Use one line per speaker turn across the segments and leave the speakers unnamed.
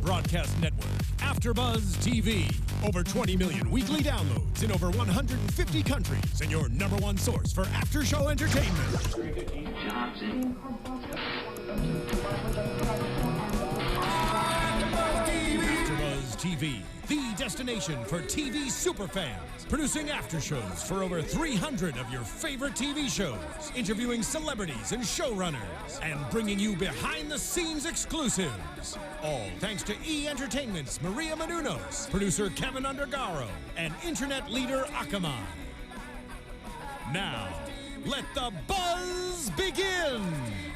broadcast network, AfterBuzz TV. Over 20 million weekly downloads in over 150 countries, and your number one source for after-show entertainment. AfterBuzz TV, the destination for TV superfans. Producing after shows for over 300 of your favorite TV shows, interviewing celebrities and showrunners, and bringing you behind-the-scenes exclusives. All thanks to E! Entertainment's Maria Menounos, producer Kevin Undergaro, and internet leader Akamai. Now, let the buzz begin!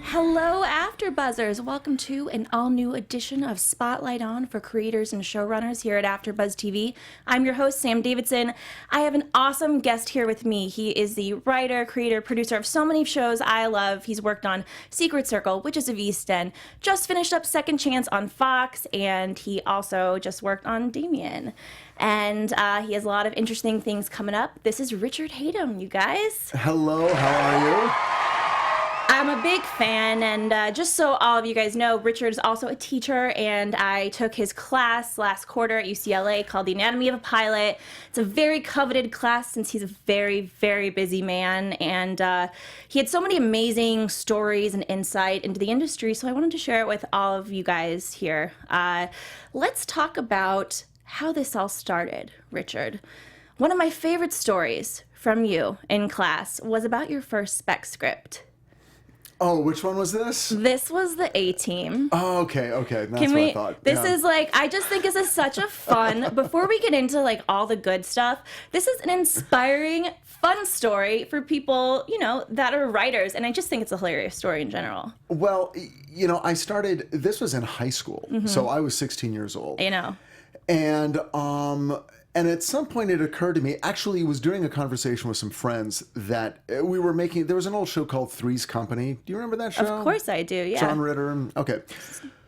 Hello, AfterBuzzers. Welcome to an all-new edition of Spotlight On for creators and showrunners here at AfterBuzz TV. I'm your host, Sam Davidson. I have an awesome guest here with me. He is the writer, creator, producer of so many shows I love. He's worked on Secret Circle, Witches of East End, just finished up Second Chance on Fox, and he also just worked on Damien. And he has a lot of interesting things coming up. This is Richard Hatem, you guys.
Hello, how are you?
I'm a big fan, and just so all of you guys know, Richard is also a teacher, and I took his class last quarter at UCLA called The Anatomy of a Pilot. It's a very coveted class since he's a very, very busy man, and he had so many amazing stories and insight into the industry, so I wanted to share it with all of you guys here. Let's talk about how this all started, Richard. One of my favorite stories from you in class was about your first spec script.
Oh, which one was this?
This was the A-Team.
Oh, okay. That's what I thought.
This is like, I just think this is such a fun, before we get into like all the good stuff, this is an inspiring, fun story for people, you know, that are writers. And I just think it's a hilarious story in general.
Well, you know, this was in high school. So I was 16 years old.
You know.
And at some point it occurred to me, actually it was during a conversation with some friends that we were making, there was an old show called Three's Company. Do you remember that show?
Of course I do, yeah.
John Ritter. Okay.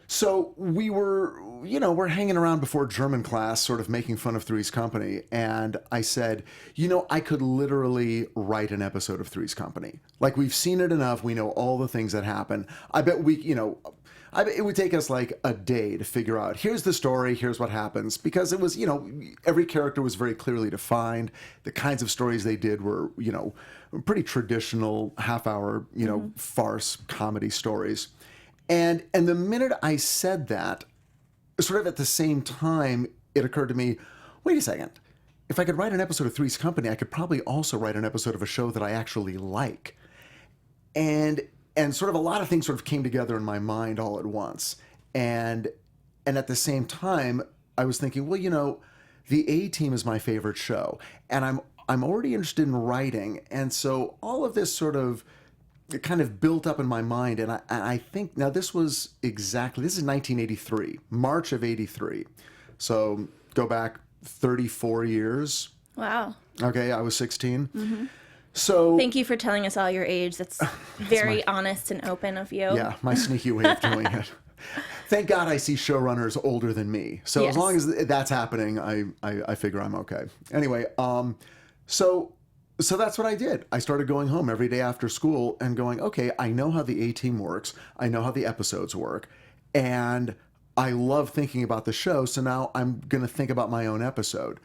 So we were, you know, we're hanging around before German class, sort of making fun of Three's Company. And I said, you know, I could literally write an episode of Three's Company. Like, we've seen it enough. We know all the things that happen. I bet it would take us like a day to figure out, here's the story, here's what happens. Because it was, you know, every character was very clearly defined. The kinds of stories they did were, you know, pretty traditional half-hour, you know, farce comedy stories. And the minute I said that, sort of at the same time, it occurred to me, wait a second. If I could write an episode of Three's Company, I could probably also write an episode of a show that I actually like. And sort of a lot of things sort of came together in my mind all at once. And at the same time, I was thinking, well, you know, the A-Team is my favorite show. And I'm already interested in writing. And so all of this sort of kind of built up in my mind. And I think, now this is 1983, March of 83. So go back 34 years.
Wow.
Okay, I was 16. So
thank you for telling us all your age. That's very honest and open of you.
Yeah, my sneaky way of doing it. Thank God I see showrunners older than me. So
Yes.
as long as that's happening, I figure I'm okay. Anyway, so that's what I did. I started going home every day after school and going, okay, I know how the A-Team works. I know how the episodes work. And I love thinking about the show. So now I'm going to think about my own episode.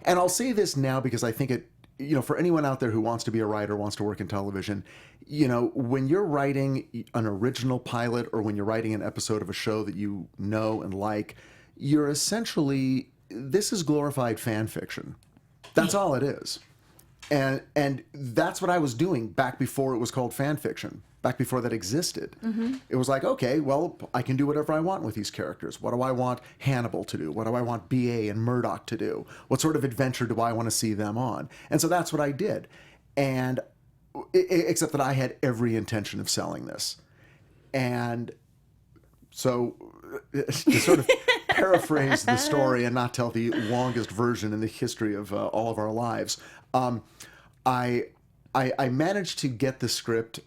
And I'll say this now because I think it, you know, for anyone out there who wants to be a writer, wants to work in television, you know, when you're writing an original pilot or when you're writing an episode of a show that you know and like, you're essentially, this is glorified fan fiction. That's all it is. And that's what I was doing back before it was called fan fiction, back before that existed. It was like, okay, well, I can do whatever I want with these characters. What do I want Hannibal to do? What do I want B.A. and Murdoch to do? What sort of adventure do I want to see them on? And so that's what I did. And except that I had every intention of selling this. And so to sort of paraphrase the story and not tell the longest version in the history of all of our lives, I managed to get the script.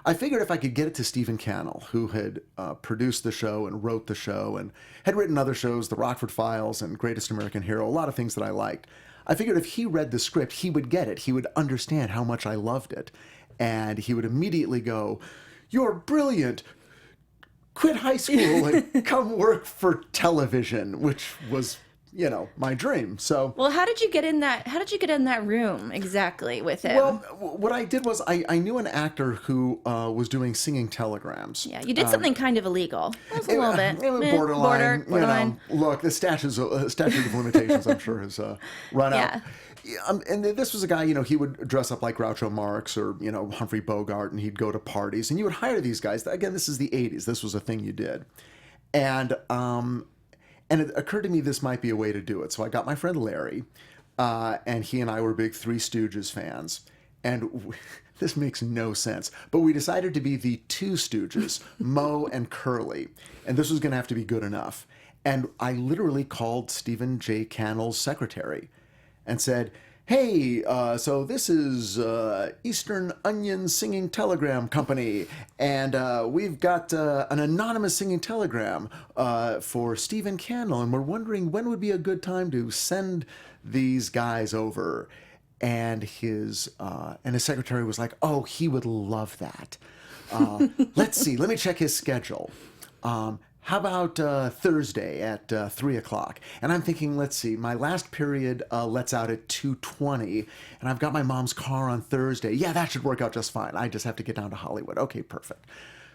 I figured if I could get it to Stephen Cannell, who had produced the show and wrote the show and had written other shows, The Rockford Files and Greatest American Hero, a lot of things that I liked. I figured if he read the script, he would get it. He would understand how much I loved it. And he would immediately go, "You're brilliant. quit high school and come work for television, which was, my dream. So,
Well, how did you get in that room exactly with him?
well, what I did was I knew an actor who was doing singing telegrams.
Yeah, you did something kind of illegal. It was a little bit.
It was borderline.
Borderline.
Look, the statute of limitations, I'm sure, has run out.
Yeah.
And this was a guy, he would dress up like Groucho Marx or, Humphrey Bogart, and he'd go to parties. And you would hire these guys. Again, this is the 80s. This was a thing you did. And it occurred to me this might be a way to do it. So I got my friend Larry, and he and I were big Three Stooges fans. And this makes no sense, but we decided to be the Two Stooges, Moe and Curly. And this was going to have to be good enough. And I literally called Stephen J. Cannell's secretary and said, hey, so this is Eastern Onion Singing Telegram Company, and we've got an anonymous singing telegram for Stephen Cannell, and we're wondering when would be a good time to send these guys over. And his secretary was like, oh, he would love that. Let's see, let me check his schedule. How about Thursday at 3 o'clock? And I'm thinking, let's see, my last period lets out at 2:20, and I've got my mom's car on Thursday. Yeah, that should work out just fine. I just have to get down to Hollywood. Okay, perfect.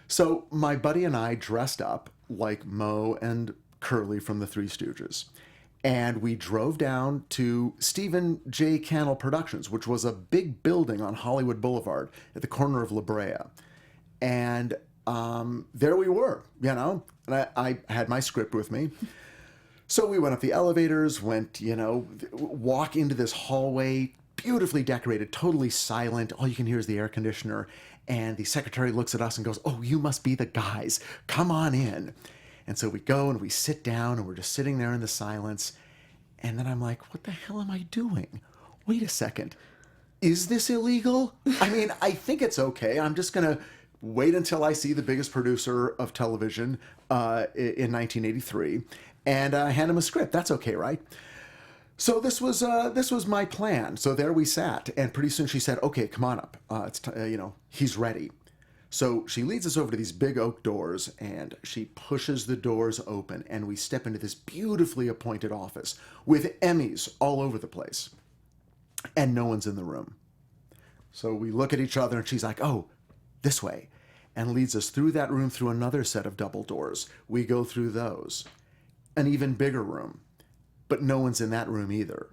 So my buddy and I dressed up like Moe and Curly from the Three Stooges. And we drove down to Stephen J. Cannell Productions, which was a big building on Hollywood Boulevard at the corner of La Brea. And there we were, and I had my script with me. So we went up the elevators, walk into this hallway, beautifully decorated, totally silent. All you can hear is the air conditioner. And the secretary looks at us and goes, oh, you must be the guys. Come on in. And so we go and we sit down and we're just sitting there in the silence. And then I'm like, what the hell am I doing? Wait a second. Is this illegal? I mean, I think it's okay. I'm just going to wait until I see the biggest producer of television in 1983 and hand him a script. That's okay, right? So this was my plan. So there we sat, and pretty soon she said, okay, come on up. He's ready. So she leads us over to these big oak doors, and she pushes the doors open, and we step into this beautifully appointed office with Emmys all over the place. And no one's in the room. So we look at each other, and she's like, oh, this way, and leads us through that room through another set of double doors. We go through those. An even bigger room, but no one's in that room either.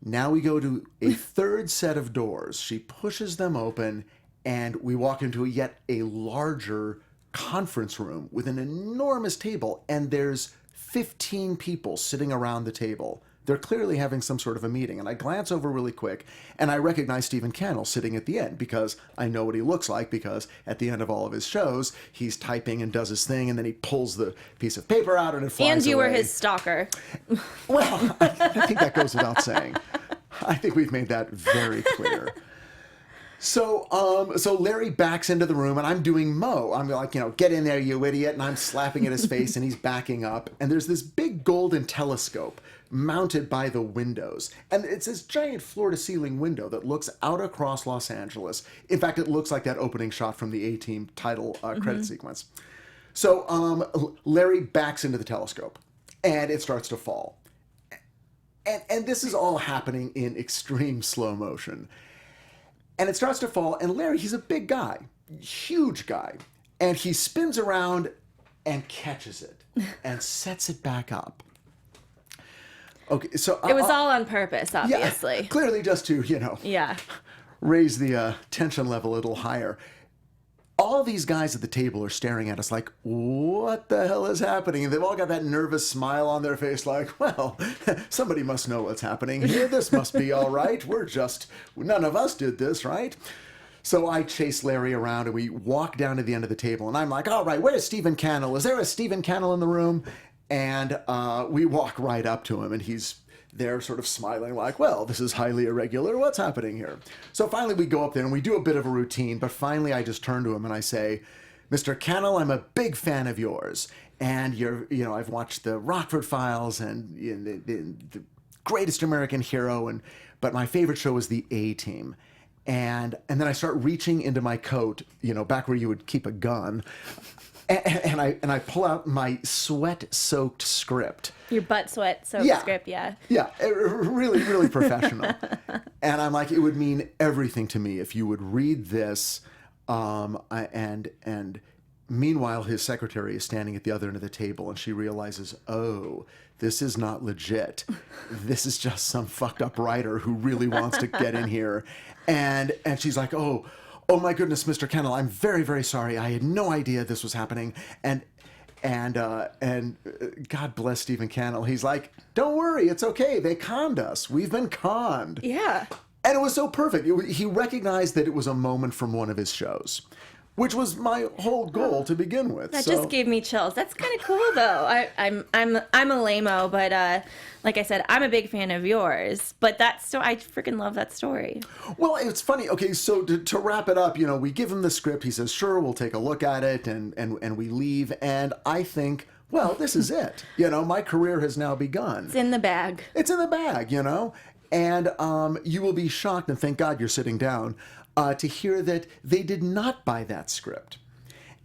Now we go to a third set of doors. She pushes them open, and we walk into yet a larger conference room with an enormous table, and there's 15 people sitting around the table. They're clearly having some sort of a meeting, and I glance over really quick, and I recognize Stephen Cannell sitting at the end because I know what he looks like, because at the end of all of his shows, he's typing and does his thing, and then he pulls the piece of paper out and it flies away.
And you were his stalker.
Well, I think that goes without saying. I think we've made that very clear. So Larry backs into the room, and I'm doing Moe. I'm like, get in there, you idiot, and I'm slapping at his face, and he's backing up, and there's this big golden telescope mounted by the windows, and it's this giant floor-to-ceiling window that looks out across Los Angeles. In fact, it looks like that opening shot from the A-Team title credit sequence. So Larry backs into the telescope, and it starts to fall. And this is all happening in extreme slow motion. And it starts to fall, and Larry, he's a big guy, huge guy, and he spins around and catches it and sets it back up. Okay, so
It was all on purpose, obviously.
Yeah, clearly just to, raise the tension level a little higher. All these guys at the table are staring at us like, what the hell is happening? And they've all got that nervous smile on their face like, well, somebody must know what's happening here. This must be all right. None of us did this, right? So I chase Larry around, and we walk down to the end of the table, and I'm like, all right, where's Stephen Cannell? Is there a Stephen Cannell in the room? And we walk right up to him, and he's there sort of smiling like, well, this is highly irregular. What's happening here? So finally we go up there and we do a bit of a routine, but finally I just turn to him and I say, Mr. Cannell, I'm a big fan of yours. And I've watched the Rockford Files and the Greatest American Hero, but my favorite show is the A-Team. then I start reaching into my coat, back where you would keep a gun, and I pull out my sweat-soaked script.
Your butt sweat-soaked script, yeah.
Yeah, really, really professional. And I'm like, it would mean everything to me if you would read this. And meanwhile, his secretary is standing at the other end of the table, and she realizes, oh, this is not legit. This is just some fucked up writer who really wants to get in here. And she's like, oh my goodness, Mr. Kennel, I'm very, very sorry. I had no idea this was happening. And God bless Stephen Cannell. He's like, don't worry, it's okay. They conned us. We've been conned.
Yeah.
And it was so perfect. He recognized that it was a moment from one of his shows, which was my whole goal to begin with.
That just gave me chills. That's kind of cool, though. I'm a lame-o, but like I said, I'm a big fan of yours. But I freaking love that story.
Well, it's funny. Okay, so to wrap it up, we give him the script. He says, "Sure, we'll take a look at it," and we leave. And I think, well, this is it. My career has now begun.
It's in the bag.
It's in the bag. And you will be shocked, and thank God you're sitting down, to hear that they did not buy that script.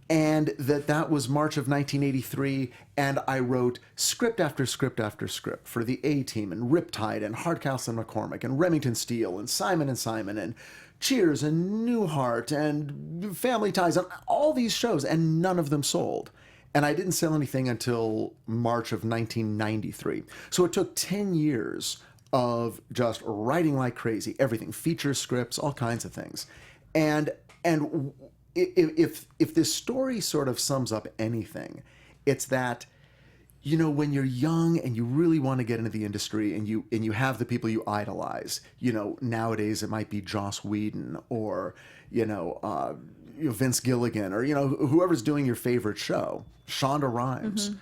And that was March of 1983, and I wrote script after script after script for the A-Team and Riptide and Hardcastle and McCormick and Remington Steele and Simon and Cheers and Newhart and Family Ties and all these shows, and none of them sold. And I didn't sell anything until March of 1993. So it took 10 years of just writing like crazy, everything, feature scripts, all kinds of things. And if this story sort of sums up anything, it's that, when you're young and you really want to get into the industry and you have the people you idolize, nowadays it might be Joss Whedon or, Vince Gilligan or, whoever's doing your favorite show, Shonda Rhimes. Mm-hmm.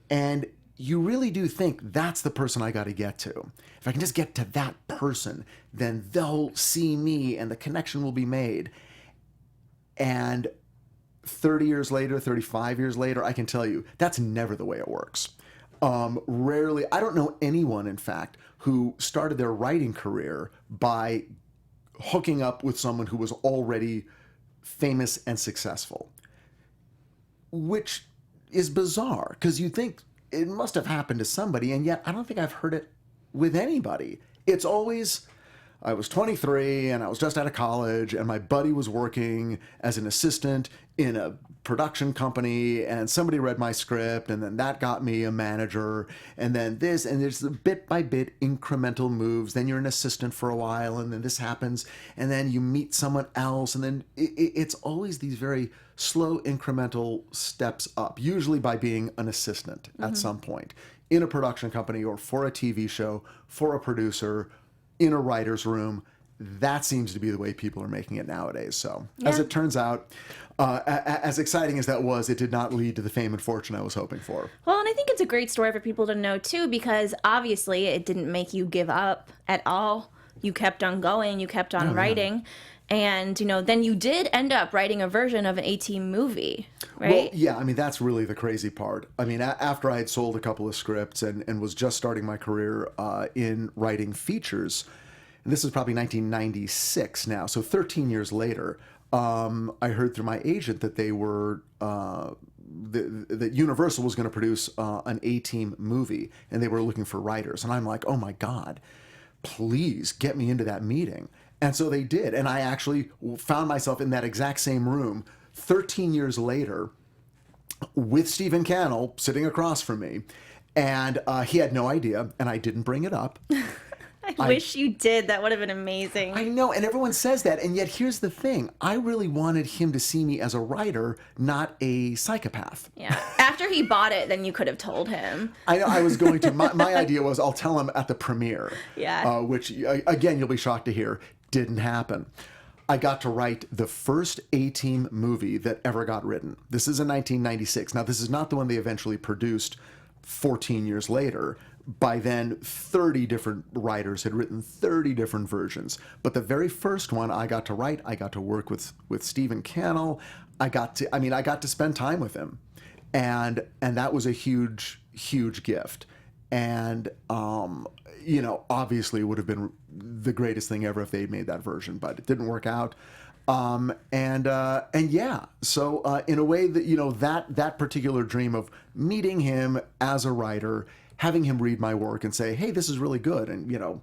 And you really do think that's the person I got to get to. If I can just get to that person, then they'll see me and the connection will be made. And 30 years later, 35 years later, I can tell you that's never the way it works. Rarely, I don't know anyone, in fact, who started their writing career by hooking up with someone who was already famous and successful, which is bizarre because you think it must have happened to somebody, and yet I don't think I've heard it with anybody. It's always, I was 23 and I was just out of college and my buddy was working as an assistant in a production company and somebody read my script and then that got me a manager and then this, and there's the bit by bit incremental moves. Then you're an assistant for a while and then this happens and then you meet someone else and then it's always these very slow incremental steps up, usually by being an assistant at some point in a production company or for a TV show, for a producer, in a writer's room. That seems to be the way people are making it nowadays. So as it turns out, as exciting as that was, it did not lead to the fame and fortune I was hoping for.
Well, and I think it's a great story for people to know too, because obviously it didn't make you give up at all. You kept on going, you kept on writing. Yeah. And, then you did end up writing a version of an A-Team movie, right?
Well, yeah, I mean, that's really the crazy part. I mean, after I had sold a couple of scripts and was just starting my career in writing features, and this is probably 1996 now, so 13 years later, I heard through my agent that they were, that Universal was going to produce an A-Team movie, and they were looking for writers. And I'm like, oh my God, please get me into that meeting. And so they did. And I actually found myself in that exact same room 13 years later with Stephen Cannell sitting across from me. And he had no idea, and I didn't bring it up.
I wish you did. That would have been amazing.
I know, and everyone says that. And yet here's the thing. I really wanted him to see me as a writer, not a psychopath.
Yeah. After he bought it, then you could have told him.
I know. I was going to. My idea was I'll tell him at the premiere.
Yeah.
Which, again, you'll be shocked to hear, didn't happen. I got to write the first A-Team movie that ever got written. This is in 1996. Now, this is not the one they eventually produced 14 years later. By then, 30 different writers had written 30 different versions. But the very first one I got to write, I got to work with Stephen Cannell. I got to spend time with him. And that was a huge, huge gift. And obviously would have been the greatest thing ever if they'd made that version, but it didn't work out. And yeah, so in a way that, that particular dream of meeting him as a writer, having him read my work and say, hey, this is really good, and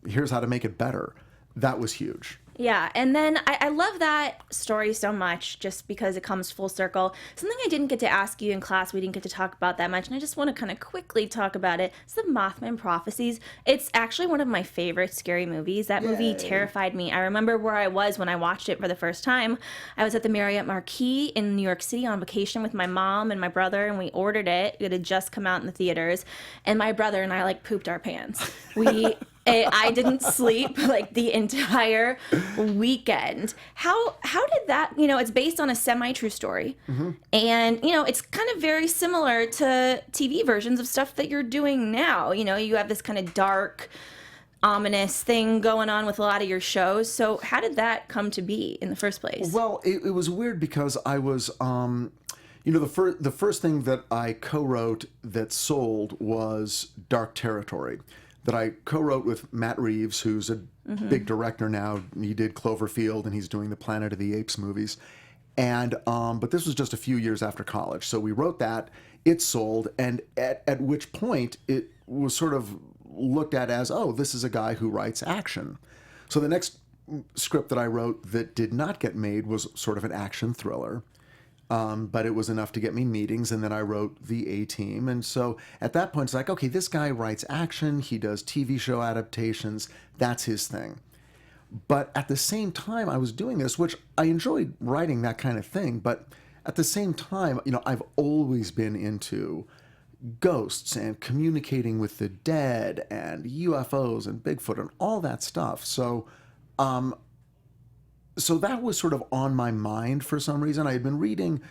here's how to make it better, that was huge.
Yeah, and then I love that story so much just because it comes full circle. Something I didn't get to ask you in class, we didn't get to talk about that much, and I just want to kind of quickly talk about it. It's the Mothman Prophecies. It's actually one of my favorite scary movies. That movie terrified me. I remember where I was when I watched it for the first time. I was at the Marriott Marquis in New York City on vacation with my mom and my brother, and we ordered it. It had just come out in the theaters, and my brother and I, pooped our pants. I didn't sleep the entire weekend. How did that, it's based on a semi-true story. Mm-hmm. And, it's kind of very similar to TV versions of stuff that you're doing now. You have this kind of dark, ominous thing going on with a lot of your shows. So how did that come to be in the first place?
Well, it was weird because I was, the first thing that I co-wrote that sold was Dark Territory, that I co-wrote with Matt Reeves, who's a big director now. He did Cloverfield, and he's doing the Planet of the Apes movies. And but this was just a few years after college. So we wrote that, it sold, and at which point it was sort of looked at as, oh, this is a guy who writes action. So the next script that I wrote that did not get made was sort of an action thriller. But it was enough to get me meetings, and then I wrote the A-Team. And so at that point, it's okay, this guy writes action, he does TV show adaptations, that's his thing. But at the same time I was doing this, which I enjoyed writing that kind of thing, but at the same time, I've always been into ghosts and communicating with the dead and UFOs and Bigfoot and all that stuff. So that was sort of on my mind for some reason. I had been reading,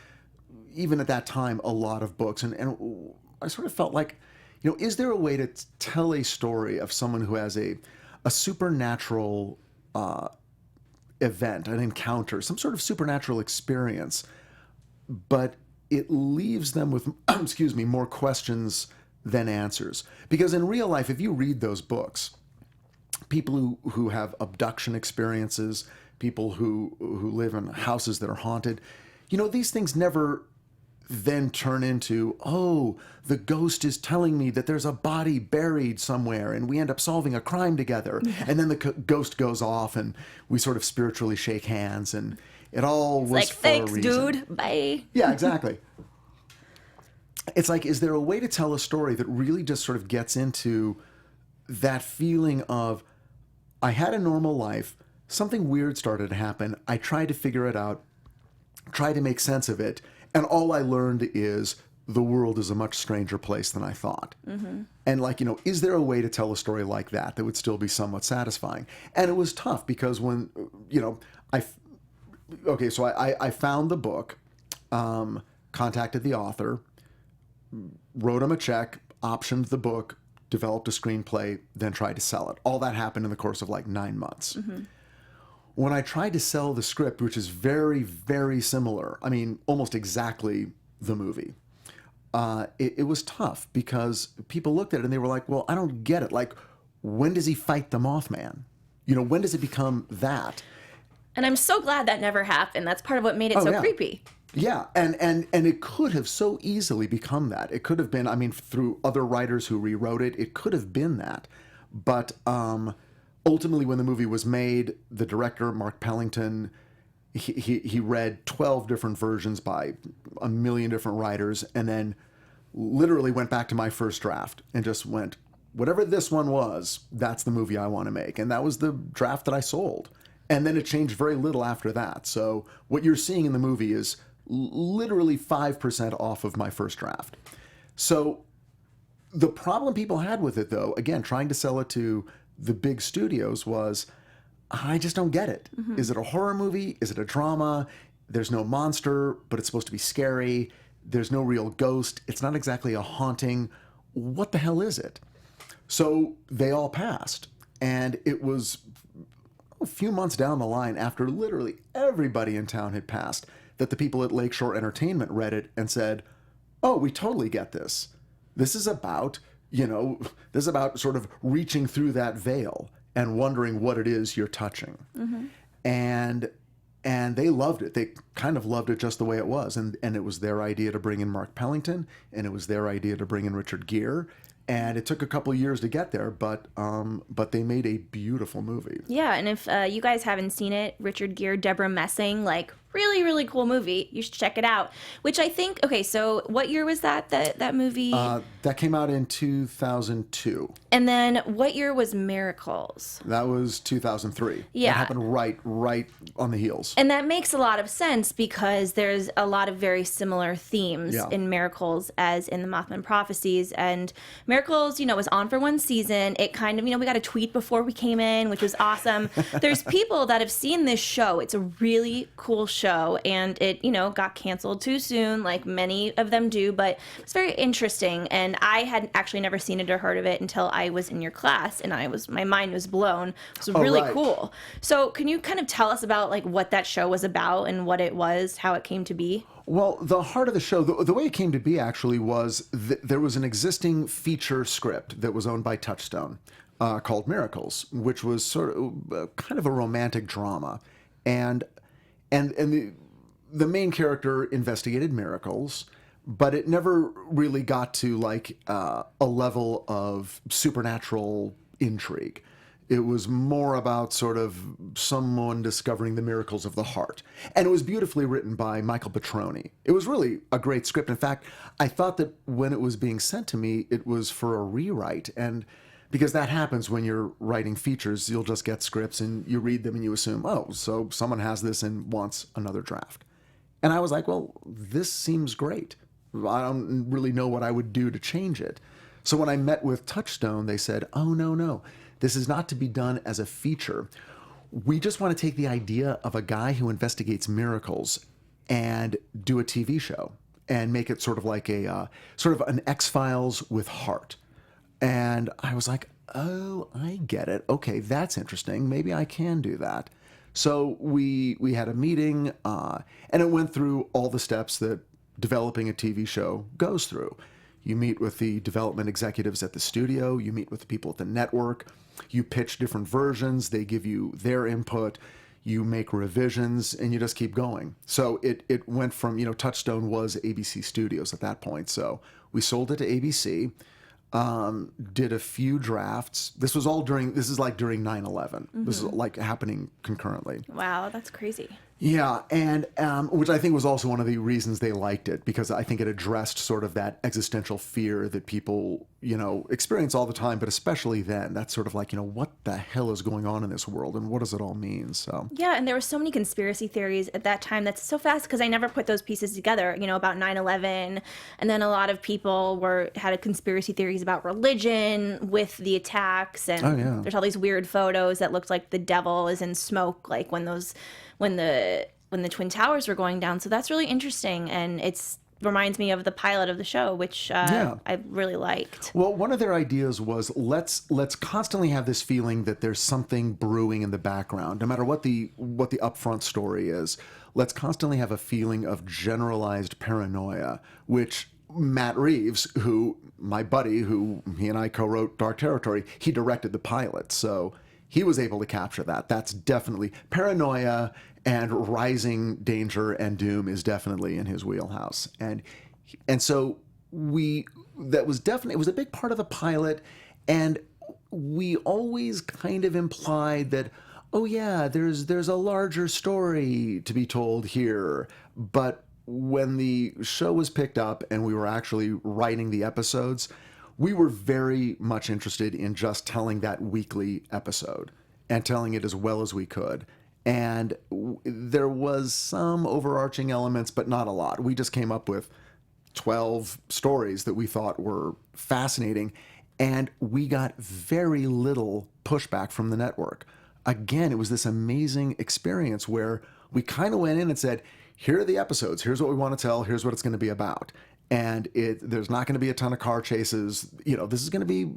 even at that time, a lot of books, and I sort of felt like, is there a way to tell a story of someone who has a supernatural event, an encounter, some sort of supernatural experience, but it leaves them with, more questions than answers? Because in real life, if you read those books, people who have abduction experiences, people who live in houses that are haunted, these things never then turn into, oh, the ghost is telling me that there's a body buried somewhere, and we end up solving a crime together. Yeah. And then the ghost goes off, and we sort of spiritually shake hands, and it all was for
thanks,
a reason.
dude. Bye.
Yeah, exactly. It's is there a way to tell a story that really just sort of gets into that feeling of, I had a normal life, something weird started to happen, I tried to figure it out, tried to make sense of it, and all I learned is the world is a much stranger place than I thought. Mm-hmm. And is there a way to tell a story like that would still be somewhat satisfying? And it was tough because when, I found the book, contacted the author, wrote him a check, optioned the book, developed a screenplay, then tried to sell it. All that happened in the course of 9 months. Mm-hmm. When I tried to sell the script, which is very, very similar, almost exactly the movie, it was tough because people looked at it and they were like, well, I don't get it. When does he fight the Mothman? When does it become that?
And I'm so glad that never happened. That's part of what made it so creepy.
Yeah, and it could have so easily become that. It could have been, through other writers who rewrote it, it could have been that. But ultimately, when the movie was made, the director, Mark Pellington, he read 12 different versions by a million different writers, and then literally went back to my first draft and just went, whatever this one was, that's the movie I want to make. And that was the draft that I sold. And then it changed very little after that. So what you're seeing in the movie is literally 5% off of my first draft. So the problem people had with it, though, again, trying to sell it to the big studios, was I just don't get it. Mm-hmm. Is it a horror movie? Is it a drama? There's no monster, but it's supposed to be scary. There's no real ghost. It's not exactly a haunting. What the hell is it? So they all passed. And it was a few months down the line, after literally everybody in town had passed, that the people at Lakeshore Entertainment read it and said, oh, we totally get this. This is about, this is about sort of reaching through that veil and wondering what it is you're touching. And they loved it. They kind of loved it just the way it was. And it was their idea to bring in Mark Pellington, and it was their idea to bring in Richard Gere. And it took a couple of years to get there, but they made a beautiful movie.
Yeah, and if you guys haven't seen it, Richard Gere, Deborah Messing, like, really, really cool movie. You should check it out. Which I think, okay, so what year was that movie?
That came out in 2002.
And then what year was Miracles?
That was 2003.
Yeah.
That happened right on the heels.
And that makes a lot of sense because there's a lot of very similar themes in Miracles as in the Mothman Prophecies. And Miracles, was on for one season. It kind of, we got a tweet before we came in, which was awesome. There's people that have seen this show. It's a really cool show. And it, got canceled too soon, like many of them do, but it's very interesting. And I had actually never seen it or heard of it until I was in your class, and my mind was blown. It was really cool. So can you kind of tell us about like what that show was about and what it was, how it came to be?
Well, the heart of the show, the way it came to be actually was there was an existing feature script that was owned by Touchstone called Miracles, which was sort of kind of a romantic drama. And the main character investigated miracles, but it never really got to like a level of supernatural intrigue. It was more about sort of someone discovering the miracles of the heart. And it was beautifully written by Michael Petroni. It was really a great script. In fact, I thought that when it was being sent to me, it was for a rewrite. And because that happens when you're writing features, you'll just get scripts and you read them and you assume, oh, so someone has this and wants another draft. And I was like, well, this seems great. I don't really know what I would do to change it. So when I met with Touchstone, they said, oh, no, this is not to be done as a feature. We just want to take the idea of a guy who investigates miracles and do a TV show and make it sort of like sort of an X-Files with heart. And I was like, oh, I get it. Okay, that's interesting. Maybe I can do that. So we had a meeting, and it went through all the steps that developing a TV show goes through. You meet with the development executives at the studio. You meet with the people at the network. You pitch different versions. They give you their input. You make revisions, and you just keep going. So it went from, Touchstone was ABC Studios at that point. So we sold it to ABC. Did a few drafts. This is like during 9/11. This is like happening concurrently.
Wow, that's crazy.
Yeah, and which I think was also one of the reasons they liked it, because I think it addressed sort of that existential fear that people, experience all the time, but especially then. That's sort of like, what the hell is going on in this world, and what does it all mean? So
yeah, and there were so many conspiracy theories at that time. That's so fast because I never put those pieces together, about 9/11, and then a lot of people had conspiracy theories about religion with the attacks, and there's all these weird photos that looked like the devil is in smoke, like when the Twin Towers were going down. So that's really interesting, and it's reminds me of the pilot of the show, which I really liked.
Well, one of their ideas was let's constantly have this feeling that there's something brewing in the background, no matter what the upfront story is. Let's constantly have a feeling of generalized paranoia, which Matt Reeves, my buddy, he and I co-wrote Dark Territory, he directed the pilot, so he was able to capture that. That's definitely paranoia, and rising danger and doom is definitely in his wheelhouse. And so it was a big part of the pilot, and we always kind of implied that, oh yeah, there's a larger story to be told here. But when the show was picked up and we were actually writing the episodes, we were very much interested in just telling that weekly episode and telling it as well as we could. And there was some overarching elements, but not a lot. We just came up with 12 stories that we thought were fascinating, and we got very little pushback from the network. Again, it was this amazing experience where we kind of went in and said, here are the episodes, here's what we want to tell, here's what it's going to be about. And there's not going to be a ton of car chases. This is going to be,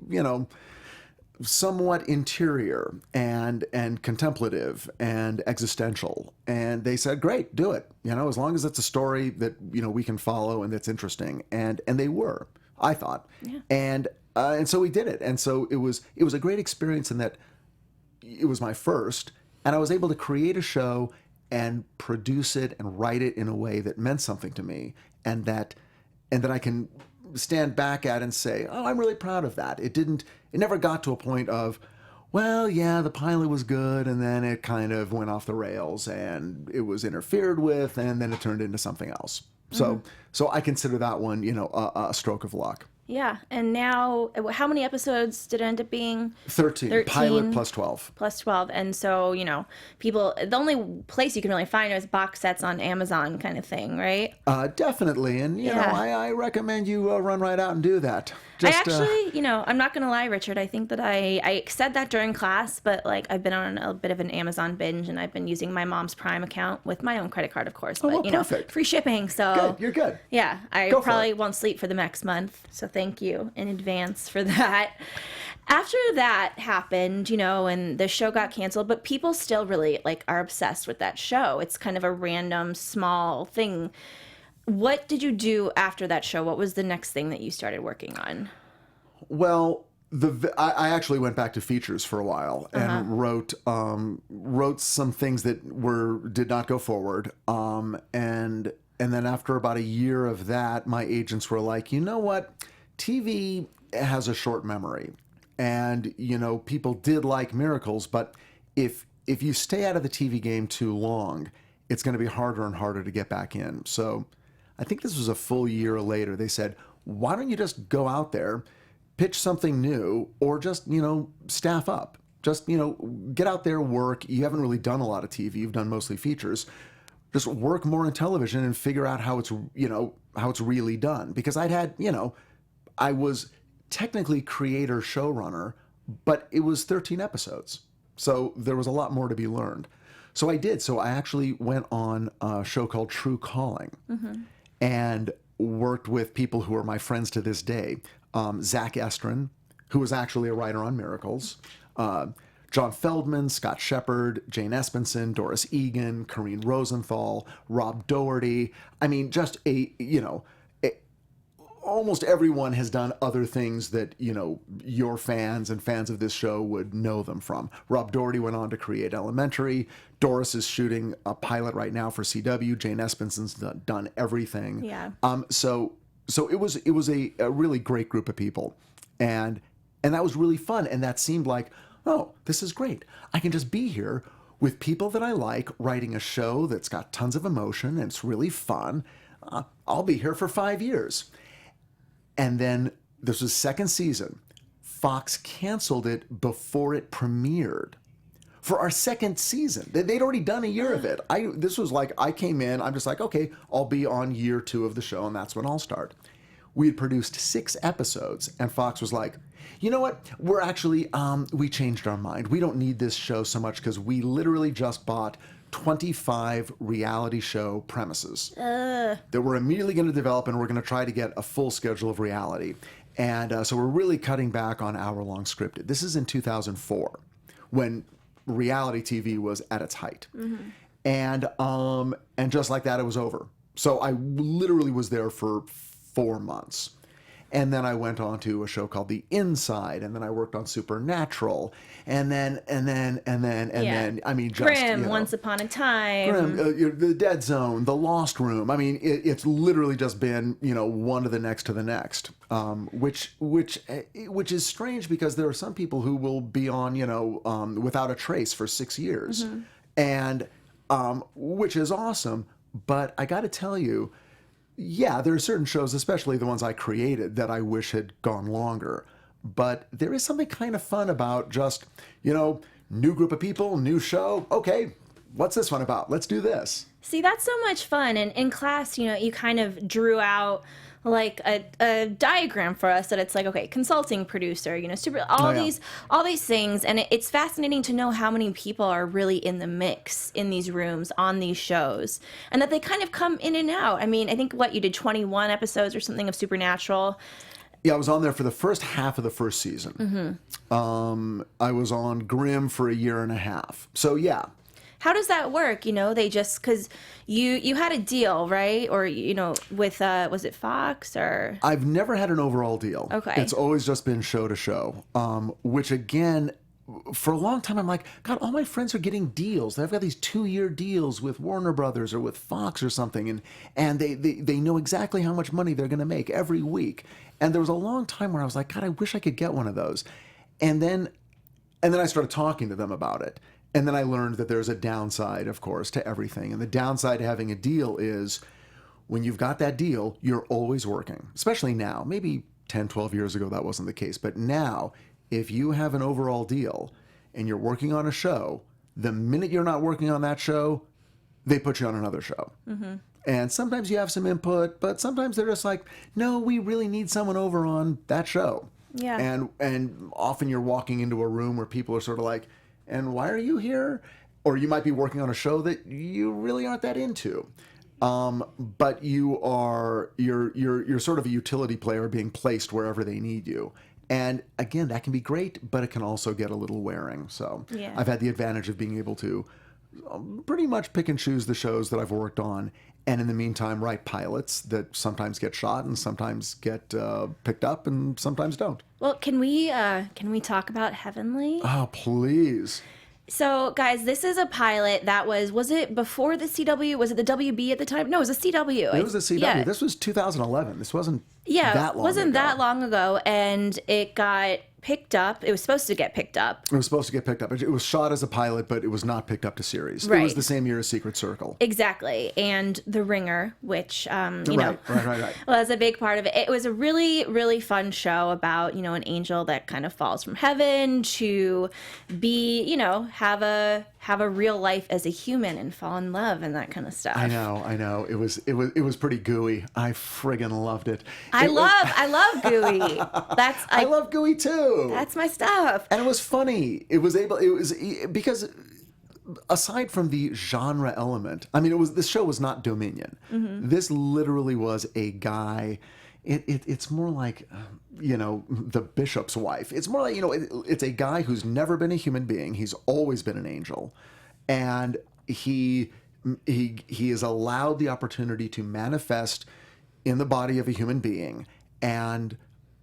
somewhat interior and contemplative and existential. And they said, great, do it. As long as it's a story that, we can follow and that's interesting. And they were. I thought.
Yeah.
And so we did it. And so it was a great experience in that it was my first, and I was able to create a show and produce it and write it in a way that meant something to me, and that I can stand back at and say, oh, I'm really proud of that. It never got to a point of, well, yeah, the pilot was good, and then it kind of went off the rails, and it was interfered with, and then it turned into something else. So I consider that one, a stroke of luck.
Yeah, and now, how many episodes did it end up being?
13. Pilot plus 12.
Plus 12, and so, people, the only place you can really find is box sets on Amazon kind of thing, right?
Definitely, and, I recommend you run right out and do that.
I actually, I'm not going to lie, Richard, I think that I said that during class, but, I've been on a bit of an Amazon binge, and I've been using my mom's Prime account with my own credit card, of course, but,
perfect.
Free shipping, so.
Good, you're good.
Yeah, I probably won't sleep for the next month, so thank you in advance for that. After that happened, and the show got canceled, but people still really, are obsessed with that show. It's kind of a random, small thing. What did you do after that show? What was the next thing that you started working on?
Well, I actually went back to features for a while and wrote some things that did not go forward. And then after about a year of that, my agents were like, you know what? TV has a short memory, and people did like Miracles, but if you stay out of the TV game too long, it's going to be harder and harder to get back in. So I think this was a full year later. They said, why don't you just go out there, pitch something new, or just, staff up. Just, get out there, work. You haven't really done a lot of TV. You've done mostly features. Just work more in television and figure out how it's really done. Because I was technically creator showrunner, but it was 13 episodes. So there was a lot more to be learned. So I did. So I actually went on a show called True Calling and worked with people who are my friends to this day. Zach Estrin, who was actually a writer on Miracles, John Feldman, Scott Shepard, Jane Espenson, Doris Egan, Corrine Rosenthal, Rob Doherty. I mean, just almost everyone has done other things that, your fans and fans of this show would know them from. Rob Doherty went on to create Elementary. Doris is shooting a pilot right now for CW. Jane Espenson's done everything.
Yeah.
So it was a really great group of people. And that was really fun. And that seemed like, oh, this is great. I can just be here with people that I like, writing a show that's got tons of emotion and it's really fun. I'll be here for 5 years. And then this was second season. Fox canceled it before it premiered for our second season. They'd already done a year of it. This was like, I came in, I'm just like, okay, I'll be on year 2 of the show, and that's when I'll start. We had produced 6 episodes, and Fox was like, you know what? We're actually, we changed our mind. We don't need this show so much because we literally just bought 25 reality show premises that we're immediately going to develop, and we're going to try to get a full schedule of reality. And so we're really cutting back on hour-long scripted. This is in 2004, when reality TV was at its height. And just like that, it was over. So I literally was there for 4 months. And then I went on to a show called The Inside, and then I worked on Supernatural, and then, I mean, just,
Grimm, Once Upon a Time.
Grimm, The Dead Zone, The Lost Room. I mean, it's literally just been, one to the next, which is strange because there are some people who will be on, Without a Trace for 6 years, and which is awesome. But I got to tell you, yeah, there are certain shows, especially the ones I created, that I wish had gone longer. But there is something kind of fun about just, new group of people, new show. Okay, what's this one about? Let's do this.
See, that's so much fun. And in class, you kind of drew out like a diagram for us that it's like, okay, consulting producer, all these things. And it's fascinating to know how many people are really in the mix in these rooms on these shows, and that they kind of come in and out. I mean, I think you did 21 episodes or something of Supernatural.
Yeah, I was on there for the first half of the first season. I was on Grimm for a year and a half. So yeah.
how does that work? They just, because you had a deal, right? Or, with, was it Fox or?
I've never had an overall deal.
Okay.
It's always just been show to show, which again, for a long time, I'm like, God, all my friends are getting deals. They've got these 2-year deals with Warner Brothers or with Fox or something, and they know exactly how much money they're going to make every week. And there was a long time where I was like, God, I wish I could get one of those. And then I started talking to them about it. And then I learned that there's a downside, of course, to everything. And the downside to having a deal is when you've got that deal, you're always working, especially now. Maybe 10, 12 years ago, that wasn't the case. But now, if you have an overall deal and you're working on a show, the minute you're not working on that show, they put you on another show. Mm-hmm. And sometimes you have some input, but sometimes they're just like, no, we really need someone over on that show.
Yeah.
And often you're walking into a room where people are sort of like, and why are you here? Or you might be working on a show that you really aren't that into. But you're sort of a utility player being placed wherever they need you. And again, that can be great, but it can also get a little wearing. So
yeah.
I've had the advantage of being able to pretty much pick and choose the shows that I've worked on. And in the meantime, write pilots that sometimes get shot and sometimes get picked up and sometimes don't.
Well, can we talk about Heavenly?
Oh, please.
So, guys, this is a pilot that was it before the CW? Was it the WB at the time? No, it was a CW.
It was a CW.
Yeah.
This was 2011. This wasn't
that long ago.
wasn't
that long ago, and it got picked up. It was supposed to get picked up.
It was supposed to get picked up. It was shot as a pilot, but it was not picked up to series.
Right.
It was the same year as Secret Circle.
Exactly. And The Ringer, which,
Right.
was a big part of it. It was a really, really fun show about, an angel that kind of falls from heaven to be, have a real life as a human and fall in love and that kind of stuff.
I know. It was pretty gooey. I friggin' loved it.
I love gooey.
I love gooey too.
That's my stuff.
And it was funny. Because aside from the genre element, I mean, this show was not Dominion. Mm-hmm. This literally was a guy. It's more like, the bishop's wife. It's more like, it's a guy who's never been a human being. He's always been an angel, and he is allowed the opportunity to manifest in the body of a human being and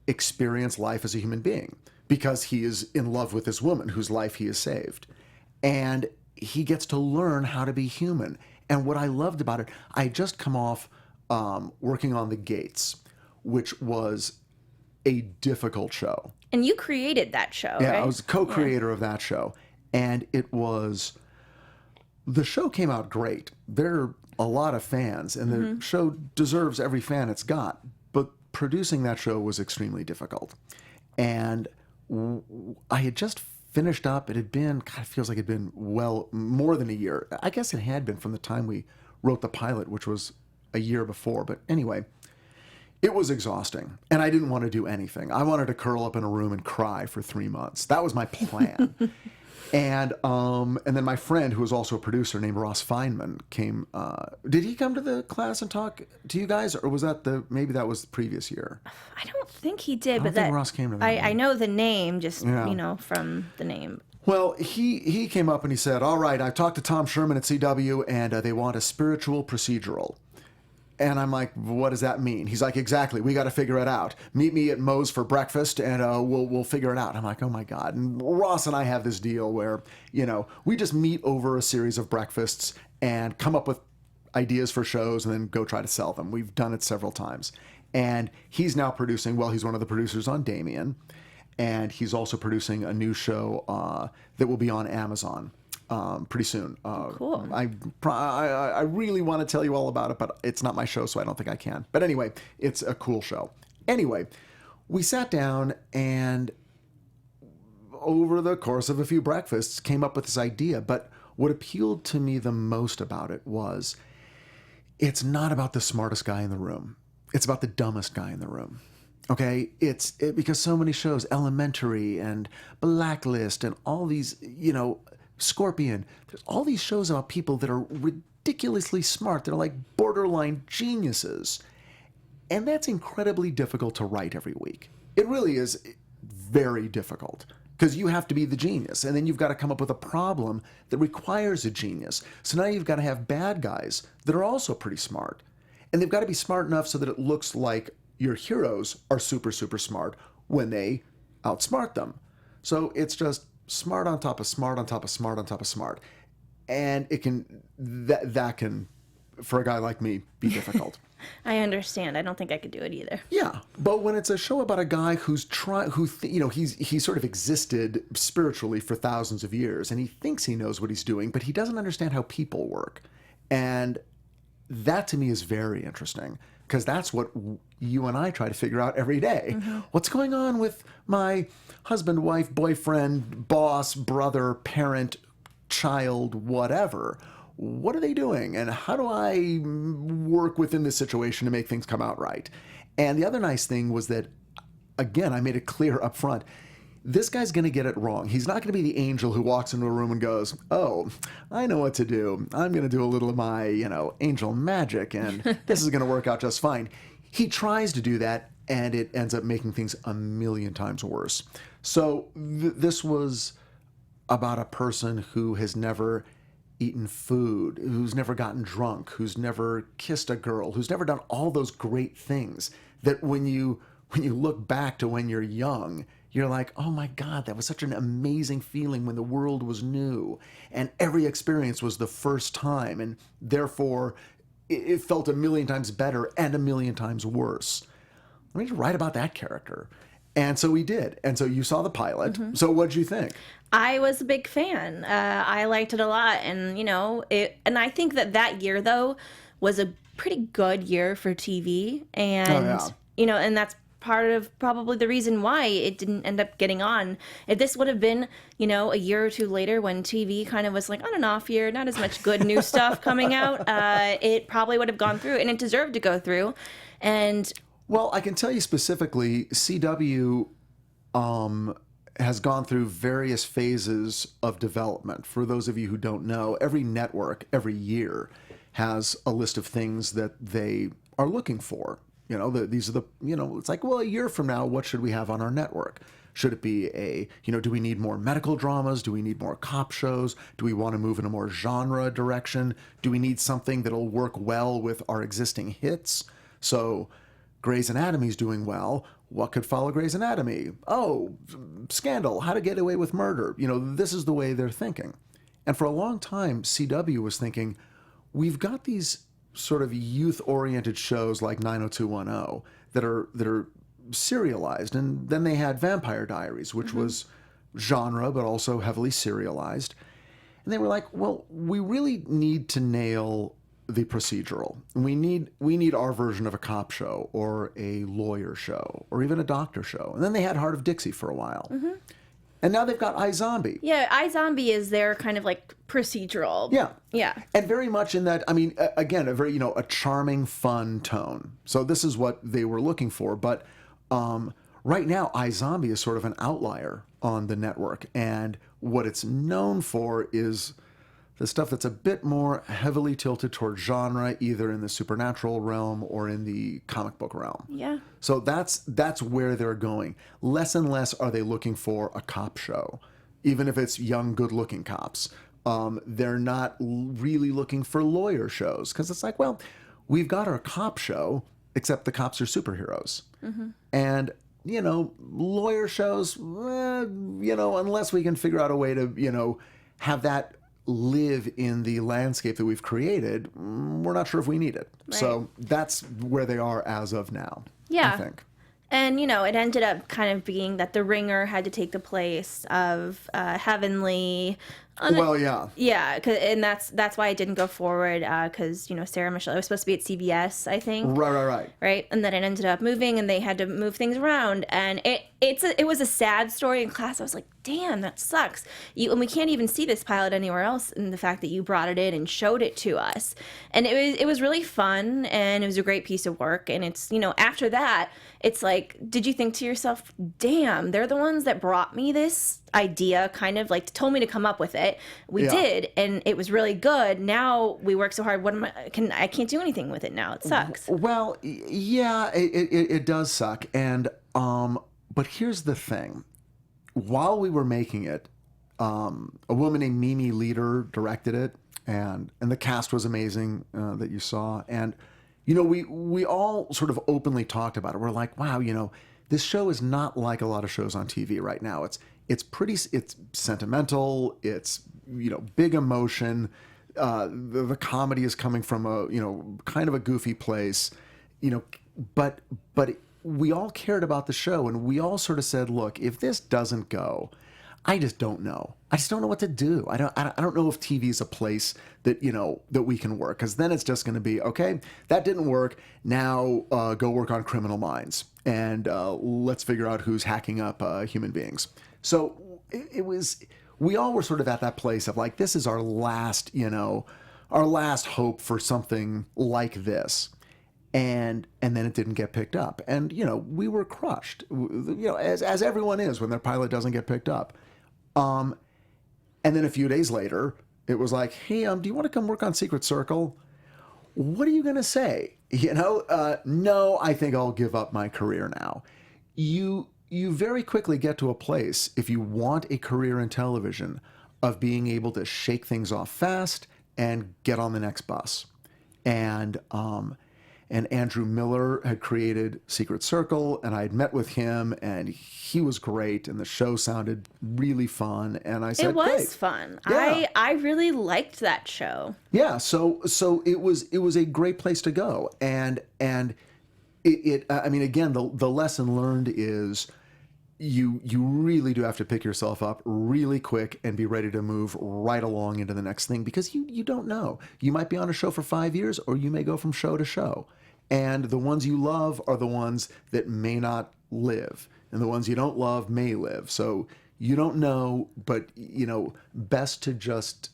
experience life as a human being because he is in love with this woman whose life he has saved. And he gets to learn how to be human. And what I loved about it, I had just come off working on The Gates, which was a difficult show.
And you created that show,
yeah,
right?
I was co-creator of that show. And the show came out great. There are a lot of fans, and the show deserves every fan it's got. But producing that show was extremely difficult. And I had just finished up. It had been, God, it feels like it had been more than a year. I guess it had been from the time we wrote the pilot, which was a year before. But anyway, it was exhausting. And I didn't want to do anything. I wanted to curl up in a room and cry for 3 months. That was my plan. And then my friend, who was also a producer named Ross Feynman, came. Did he come to the class and talk to you guys, or was that maybe that was the previous year?
I don't think he did,
I don't think Ross came to that.
I know the name, just from the name.
Well, he came up and he said, "All right, I've talked to Tom Sherman at CW, and they want a spiritual procedural." And I'm like, what does that mean? He's like, exactly. We got to figure it out. Meet me at Moe's for breakfast, and we'll figure it out. I'm like, oh my God. And Ross and I have this deal where, we just meet over a series of breakfasts and come up with ideas for shows and then go try to sell them. We've done it several times. And he's now producing. Well, he's one of the producers on Damien, and he's also producing a new show that will be on Amazon. Pretty soon.
Cool.
I really want to tell you all about it, but it's not my show, so I don't think I can. But anyway, it's a cool show. Anyway, we sat down and over the course of a few breakfasts came up with this idea. But what appealed to me the most about it was it's not about the smartest guy in the room. It's about the dumbest guy in the room. Okay, because so many shows, Elementary and Blacklist and all these, Scorpion, there's all these shows about people that are ridiculously smart. They're like borderline geniuses. And that's incredibly difficult to write every week. It really is very difficult. because you have to be the genius. And then you've got to come up with a problem that requires a genius. So now you've got to have bad guys that are also pretty smart. And they've got to be smart enough so that it looks like your heroes are super, super smart when they outsmart them. So it's just smart on top of smart on top of smart on top of smart. And it can, that can, for a guy like me, be difficult.
I understand. I don't think I could do it either.
Yeah, but when it's a show about a guy who's he's sort of existed spiritually for thousands of years, and he thinks he knows what he's doing, but he doesn't understand how people work. And that to me is very interesting, because that's what you and I try to figure out every day. Mm-hmm. What's going on with my husband, wife, boyfriend, boss, brother, parent, child, whatever? What are they doing? And how do I work within this situation to make things come out right? And the other nice thing was that, again, I made it clear up front, this guy's going to get it wrong. He's not going to be the angel who walks into a room and goes, oh, I know what to do. I'm going to do a little of my, angel magic, and this is going to work out just fine. He tries to do that, and it ends up making things a million times worse. So this was about a person who has never eaten food, who's never gotten drunk, who's never kissed a girl, who's never done all those great things that when you look back to when you're young, you're like, oh my God, that was such an amazing feeling when the world was new and every experience was the first time, and therefore it felt a million times better and a million times worse. Let me write about that character. And so we did. And so you saw the pilot. Mm-hmm. So what'd you think?
I was a big fan. I liked it a lot. And, and I think that year, though, was a pretty good year for TV. And, and that's part of probably the reason why it didn't end up getting on. If this would have been, a year or two later when TV kind of was like on and off year, not as much good new stuff coming out, it probably would have gone through, and it deserved to go through. And
well, I can tell you specifically, CW has gone through various phases of development. For those of you who don't know, every network, every year, has a list of things that they are looking for. These are the, it's like, well, a year from now, what should we have on our network? Should it be do we need more medical dramas? Do we need more cop shows? Do we want to move in a more genre direction? Do we need something that'll work well with our existing hits? So Grey's Anatomy's doing well. What could follow Grey's Anatomy? Oh, Scandal, How to Get Away with Murder. This is the way they're thinking. And for a long time, CW was thinking, we've got these sort of youth-oriented shows like 90210 that are serialized. And then they had Vampire Diaries, which was genre, but also heavily serialized. And they were like, well, we really need to nail the procedural. We need our version of a cop show or a lawyer show or even a doctor show. And then they had Heart of Dixie for a while. Mm-hmm. And now they've got iZombie.
Yeah, iZombie is their kind of like procedural.
Yeah.
Yeah.
And very much in that, again, a very, a charming, fun tone. So this is what they were looking for. But right now, iZombie is sort of an outlier on the network. And what it's known for is the stuff that's a bit more heavily tilted toward genre, either in the supernatural realm or in the comic book realm.
Yeah.
So that's where they're going. Less and less are they looking for a cop show, even if it's young, good-looking cops. They're not really looking for lawyer shows, because it's like, well, we've got our cop show, except the cops are superheroes. Mm-hmm. And, lawyer shows, unless we can figure out a way to, have that live in the landscape that we've created, we're not sure if we need it. Right. So that's where they are as of now, I think.
And, it ended up kind of being that The Ringer had to take the place of Heavenly.
Well, yeah.
Yeah, and that's why it didn't go forward, because, Sarah Michelle, it was supposed to be at CBS, I think.
Right.
Right? And then it ended up moving, and they had to move things around. And it was a sad story in class. I was like, damn, that sucks. And we can't even see this pilot anywhere else, in the fact that you brought it in and showed it to us. And it was really fun, and it was a great piece of work. And it's, after that, it's like, did you think to yourself, damn, they're the ones that brought me this idea, kind of like told me to come up with it. We did, and it was really good. Now we work so hard. I can't do anything with it now. It sucks.
Well, yeah, it does suck. And but here's the thing. while we were making it, a woman named Mimi Leader directed it, and the cast was amazing that you saw. And we all sort of openly talked about it. We're like, wow, this show is not like a lot of shows on TV right now. It's sentimental. It's big emotion. The comedy is coming from a kind of a goofy place, but we all cared about the show, and we all sort of said, look, if this doesn't go, I just don't know. I just don't know what to do. I don't know if TV is a place that that we can work, because then it's just going to be, okay, that didn't work. Now go work on Criminal Minds, and let's figure out who's hacking up human beings. So we all were sort of at that place of like, this is our last hope for something like this. And then it didn't get picked up. And, we were crushed, as everyone is when their pilot doesn't get picked up. And then a few days later, it was like, hey, do you want to come work on Secret Circle? What are you going to say? No, I think I'll give up my career now. You very quickly get to a place, if you want a career in television, of being able to shake things off fast and get on the next bus. And Andrew Miller had created Secret Circle, and I had met with him, and he was great, and the show sounded really fun. And I said,
it was
great.
Fun.
Yeah.
I really liked that show.
Yeah, so it was a great place to go, and it I mean, again, the lesson learned is you really do have to pick yourself up really quick and be ready to move right along into the next thing, because you don't know. You might be on a show for 5 years, or you may go from show to show. And the ones you love are the ones that may not live, and the ones you don't love may live. So you don't know, but best to just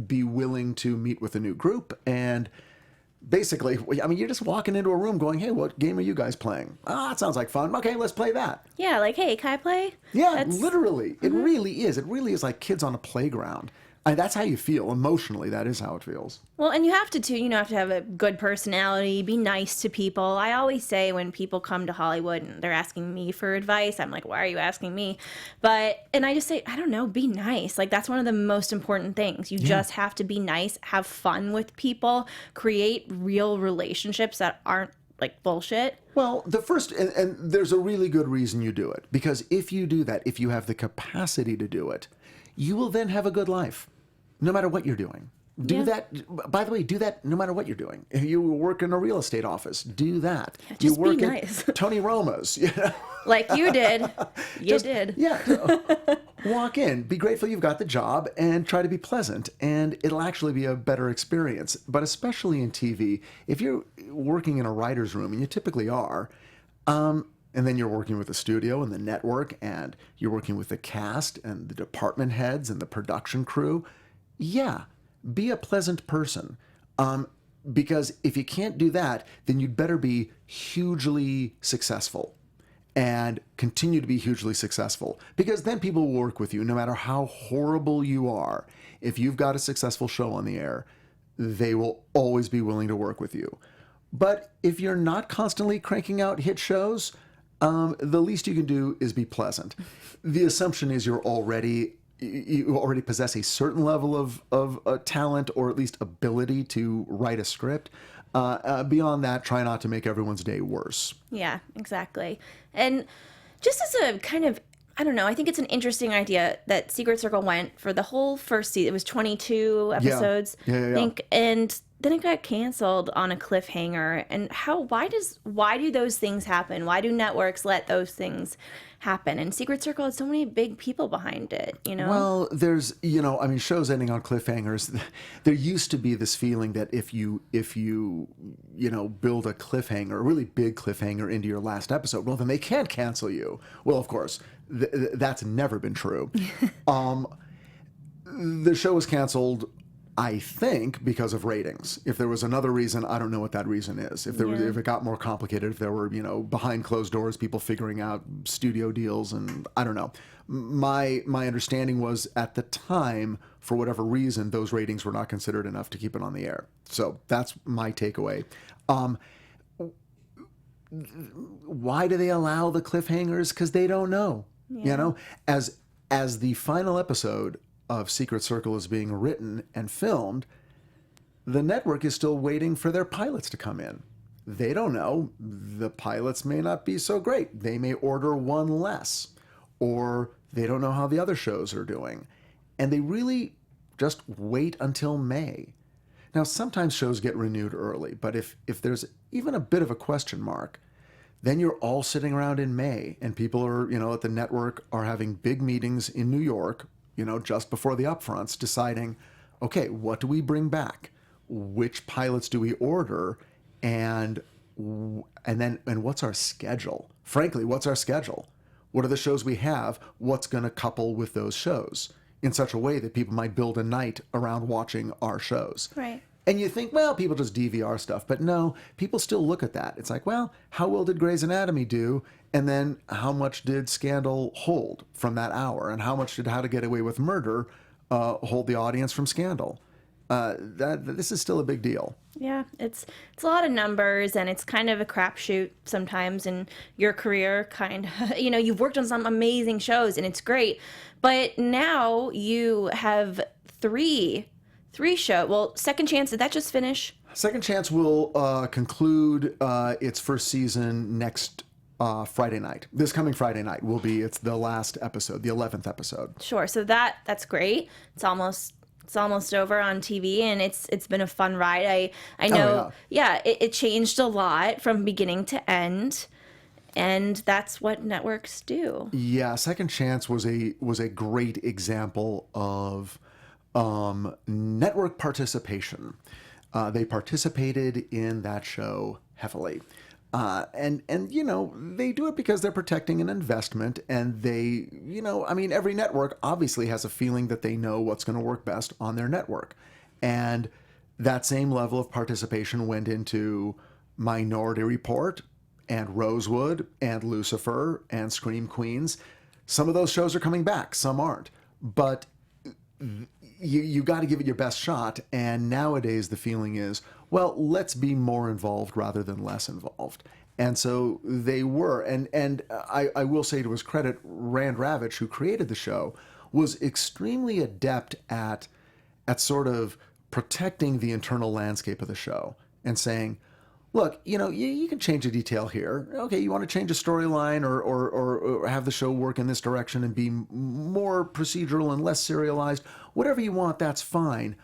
be willing to meet with a new group. And basically, I mean, you're just walking into a room going, hey, what game are you guys playing? That sounds like fun. Okay, let's play that.
Yeah, like, hey, can I play?
Yeah, literally. It really is. It really is like kids on a playground. That's how you feel. Emotionally, that is how it feels.
Well, and you have to, too. You have to have a good personality, be nice to people. I always say when people come to Hollywood and they're asking me for advice, I'm like, why are you asking me? And I just say, I don't know, be nice. Like, that's one of the most important things. You just have to be nice, have fun with people, create real relationships that aren't like bullshit.
Well, the first, and there's a really good reason you do it. Because if you do that, if you have the capacity to do it, you will then have a good life. No matter what you're doing. Do that. By the way, do that no matter what you're doing. If you work in a real estate office, do that.
Yeah, just
you work
be nice.
at Tony Roma's.
Like you did. You did.
Yeah. Walk in, be grateful you've got the job, and try to be pleasant. And it'll actually be a better experience. But especially in TV, if you're working in a writer's room, and you typically are, and then you're working with the studio and the network, and you're working with the cast and the department heads and the production crew, yeah, be a pleasant person. Because if you can't do that, then you'd better be hugely successful and continue to be hugely successful. Because then people will work with you no matter how horrible you are. If you've got a successful show on the air, they will always be willing to work with you. But if you're not constantly cranking out hit shows, the least you can do is be pleasant. The assumption is you already possess a certain level of talent, or at least ability to write a script. Beyond that, try not to make everyone's day worse.
Yeah, exactly. And just as a kind of, I don't know, I think it's an interesting idea that Secret Circle went for the whole first season. It was 22 episodes, I think, and then it got canceled on a cliffhanger. And why do those things happen? Why do networks let those things happen? And Secret Circle had so many big people behind it,
Well, there's, I mean, shows ending on cliffhangers. There used to be this feeling that if you build a cliffhanger, a really big cliffhanger into your last episode, well, then they can't cancel you. Well, of course, that's never been true. The show was canceled, I think, because of ratings. If there was another reason, I don't know what that reason is. If it got more complicated, if there were, behind closed doors, people figuring out studio deals, and I don't know. My understanding was at the time, for whatever reason, those ratings were not considered enough to keep it on the air. So that's my takeaway. Why do they allow the cliffhangers? Because they don't know. You know, as the final episode of Secret Circle is being written and filmed, the network is still waiting for their pilots to come in. They don't know. The pilots may not be so great. They may order one less, or they don't know how the other shows are doing. And they really just wait until May. Now, sometimes shows get renewed early, but if there's even a bit of a question mark, then you're all sitting around in May, and people are, at the network are having big meetings in New York, just before the upfronts, deciding, okay, what do we bring back? Which pilots do we order? And what's our schedule? Frankly, what's our schedule? What are the shows we have? What's going to couple with those shows in such a way that people might build a night around watching our shows?
Right.
And you think, well, people just DVR stuff. But no, people still look at that. It's like, well, how well did Grey's Anatomy do? And then how much did Scandal hold from that hour? And how much did How to Get Away with Murder hold the audience from Scandal? This is still a big deal.
Yeah, it's a lot of numbers, and it's kind of a crapshoot sometimes in your career. Kind of, you've worked on some amazing shows, and it's great. But now you have three shows. Well, Second Chance, did that just finish?
Second Chance will conclude its first season next Friday night. This coming Friday night it's the last episode, the 11th episode.
Sure. So that's great. It's almost over on TV, and it's been a fun ride. I know. It changed a lot from beginning to end, and that's what networks do.
Yeah, Second Chance was a great example of network participation. They participated in that show heavily. And they do it because they're protecting an investment, and they, every network obviously has a feeling that they know what's going to work best on their network. And that same level of participation went into Minority Report and Rosewood and Lucifer and Scream Queens. Some of those shows are coming back, some aren't. But you got to give it your best shot. And nowadays the feeling is, well, let's be more involved rather than less involved. And so they were. And I will say, to his credit, Rand Ravitch, who created the show, was extremely adept at sort of protecting the internal landscape of the show and saying, look, you can change a detail here. Okay, you want to change a storyline or have the show work in this direction and be more procedural and less serialized. Whatever you want, that's fine.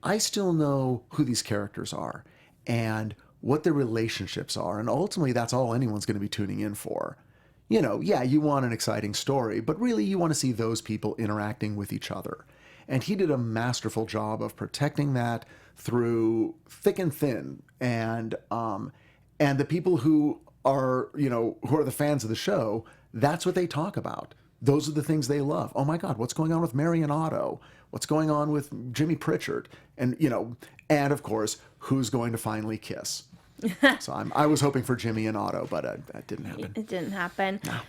I still know who these characters are and what their relationships are. And ultimately, that's all anyone's going to be tuning in for. You want an exciting story, but really you want to see those people interacting with each other. And he did a masterful job of protecting that through thick and thin. And the people who are the fans of the show, that's what they talk about. Those are the things they love. Oh my God, what's going on with Mary and Otto? What's going on with Jimmy Pritchard? And, and of course, who's going to finally kiss? So I was hoping for Jimmy and Otto, but that didn't happen.
It didn't happen. No.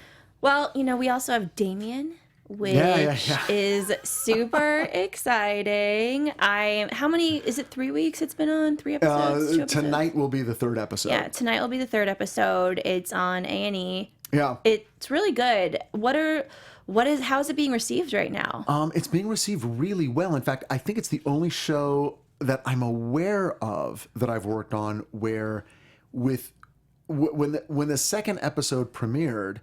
Well, we also have Damien, which is super exciting. How many, is it 3 weeks it's been on? 3 episodes? 2 episodes?
Tonight will be the third episode.
Yeah, tonight will be the third episode. It's on A&E.
Yeah.
It's really good. How is it being received right now?
It's being received really well. In fact, I think it's the only show that I'm aware of that I've worked on where when the second episode premiered,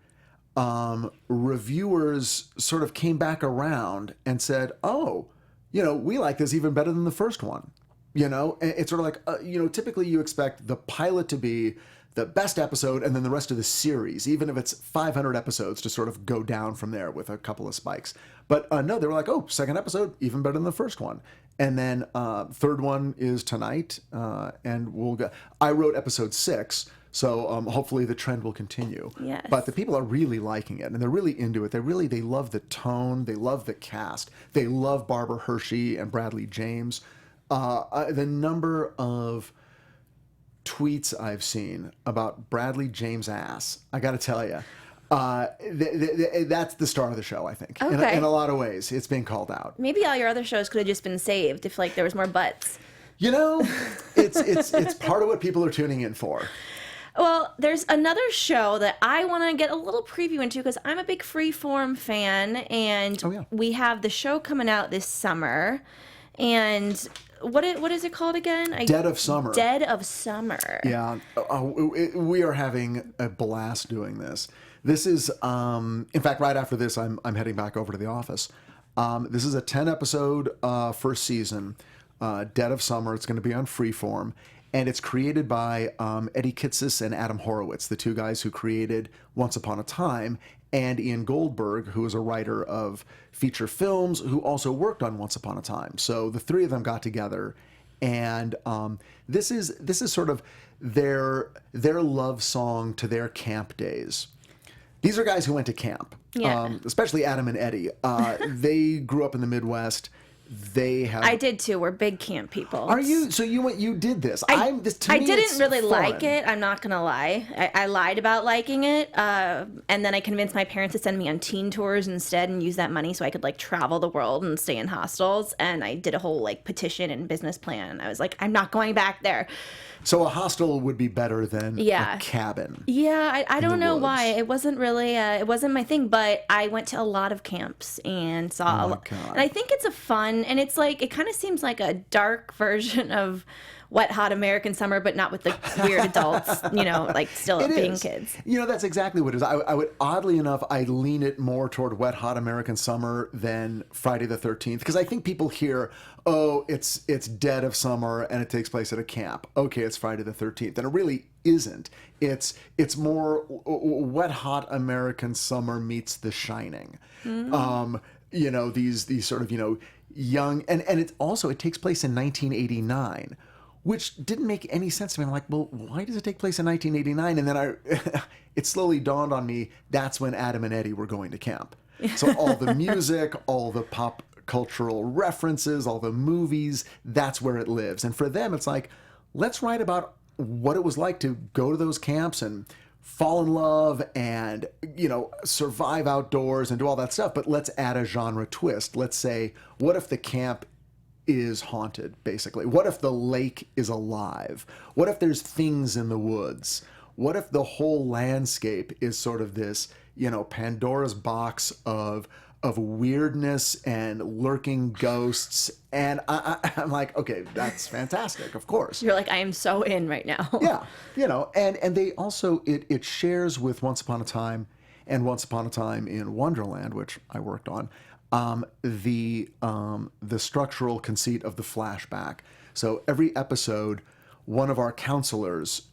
reviewers sort of came back around and said, oh, we like this even better than the first one. It's sort of like, typically you expect the pilot to be the best episode and then the rest of the series, even if it's 500 episodes, to sort of go down from there with a couple of spikes. But no, they were like, oh, second episode, even better than the first one. And then third one is tonight, and we'll go. I wrote episode 6, so hopefully the trend will continue.
Yes.
But the people are really liking it, and they're really into it. They love the tone. They love the cast. They love Barbara Hershey and Bradley James. The number of tweets I've seen about Bradley James' ass, I got to tell you, that's the star of the show, I think.
Okay.
In a lot of ways, it's being called out.
Maybe all your other shows could have just been saved if there was more butts.
It's part of what people are tuning in for.
Well, there's another show that I want to get a little preview into because I'm a big Freeform fan, and we have the show coming out this summer. And what is it called again?
Dead of Summer.
Dead of Summer.
Yeah, we are having a blast doing this. This is, in fact, right after this, I'm heading back over to the office. This is a 10-episode first season, Dead of Summer. It's going to be on Freeform. And it's created by Eddie Kitsis and Adam Horowitz, the two guys who created Once Upon a Time, and Ian Goldberg, who is a writer of feature films, who also worked on Once Upon a Time. So the three of them got together, and this is sort of their love song to their camp days. These are guys who went to camp, especially Adam and Eddie. They grew up in the Midwest. I
did too. We're big camp people.
Are you? So you did this.
I didn't really like it. I'm not gonna lie. I lied about liking it, and then I convinced my parents to send me on teen tours instead and use that money so I could like travel the world and stay in hostels. And I did a whole like petition and business plan. I was like, I'm not going back there.
So a hostel would be better than a cabin.
Yeah, I don't know why. It wasn't really, it wasn't my thing, but I went to a lot of camps and saw a lot. And I think it's a fun, and it's like, it kind of seems like a dark version of Wet Hot American Summer, but not with the weird adults, like still being kids.
That's exactly what it is. I would, oddly enough, I lean it more toward Wet Hot American Summer than Friday the 13th, because I think people hear, oh, it's Dead of Summer and it takes place at a camp. Okay, it's Friday the 13th. And it really isn't. It's more Wet Hot American Summer meets The Shining. Mm-hmm. These sort of, young, and it takes place in 1989. Which didn't make any sense to me. I'm like, well, why does it take place in 1989? And then it slowly dawned on me, that's when Adam and Eddie were going to camp. So all the music, all the pop cultural references, all the movies, that's where it lives. And for them, it's like, let's write about what it was like to go to those camps and fall in love and, survive outdoors and do all that stuff. But let's add a genre twist. Let's say, what if the camp is haunted, basically? What if the lake is alive? What if there's things in the woods? What if the whole landscape is sort of this, Pandora's box of weirdness and lurking ghosts? And I'm like, okay, that's fantastic, of course.
You're like, I am so in right now.
Yeah, and they also, it shares with Once Upon a Time and Once Upon a Time in Wonderland, which I worked on, the structural conceit of the flashback. So every episode, one of our counselors,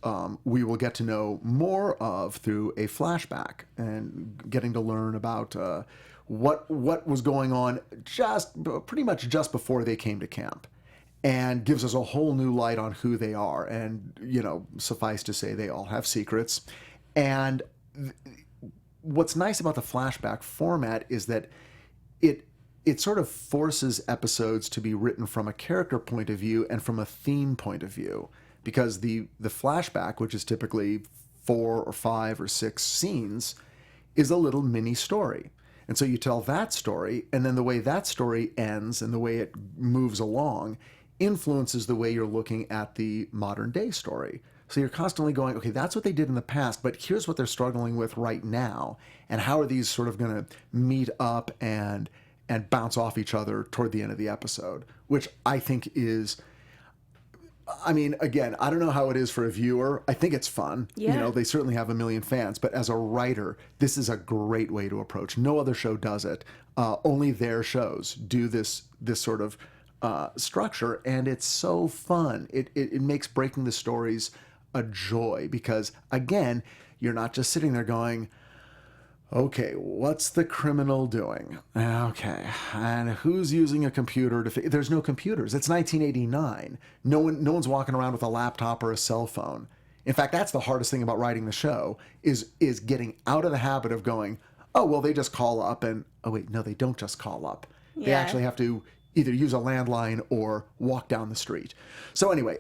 we will get to know more of through a flashback and getting to learn about what was going on pretty much just before they came to camp, and gives us a whole new light on who they are. And, suffice to say, they all have secrets. And what's nice about the flashback format is that it sort of forces episodes to be written from a character point of view and from a theme point of view, because the flashback, which is typically 4 or 5 or 6 scenes, is a little mini story. And so you tell that story, and then the way that story ends and the way it moves along influences the way you're looking at the modern day story. So you're constantly going, okay, that's what they did in the past, but here's what they're struggling with right now, and how are these sort of going to meet up and bounce off each other toward the end of the episode, which I think is, again, I don't know how it is for a viewer. I think it's fun.
Yeah.
They certainly have a million fans, but as a writer, this is a great way to approach. No other show does it. Only their shows do this sort of structure, and it's so fun. It makes breaking the stories a joy, because again, you're not just sitting there going, okay, what's the criminal doing? Okay, and who's using a computer to there's no computers. It's 1989. No one's walking around with a laptop or a cell phone. In fact, that's the hardest thing about writing the show is getting out of the habit of going, oh, well, they just call up, and oh wait, no, they don't just call up. They actually have to either use a landline or walk down the street. So anyway,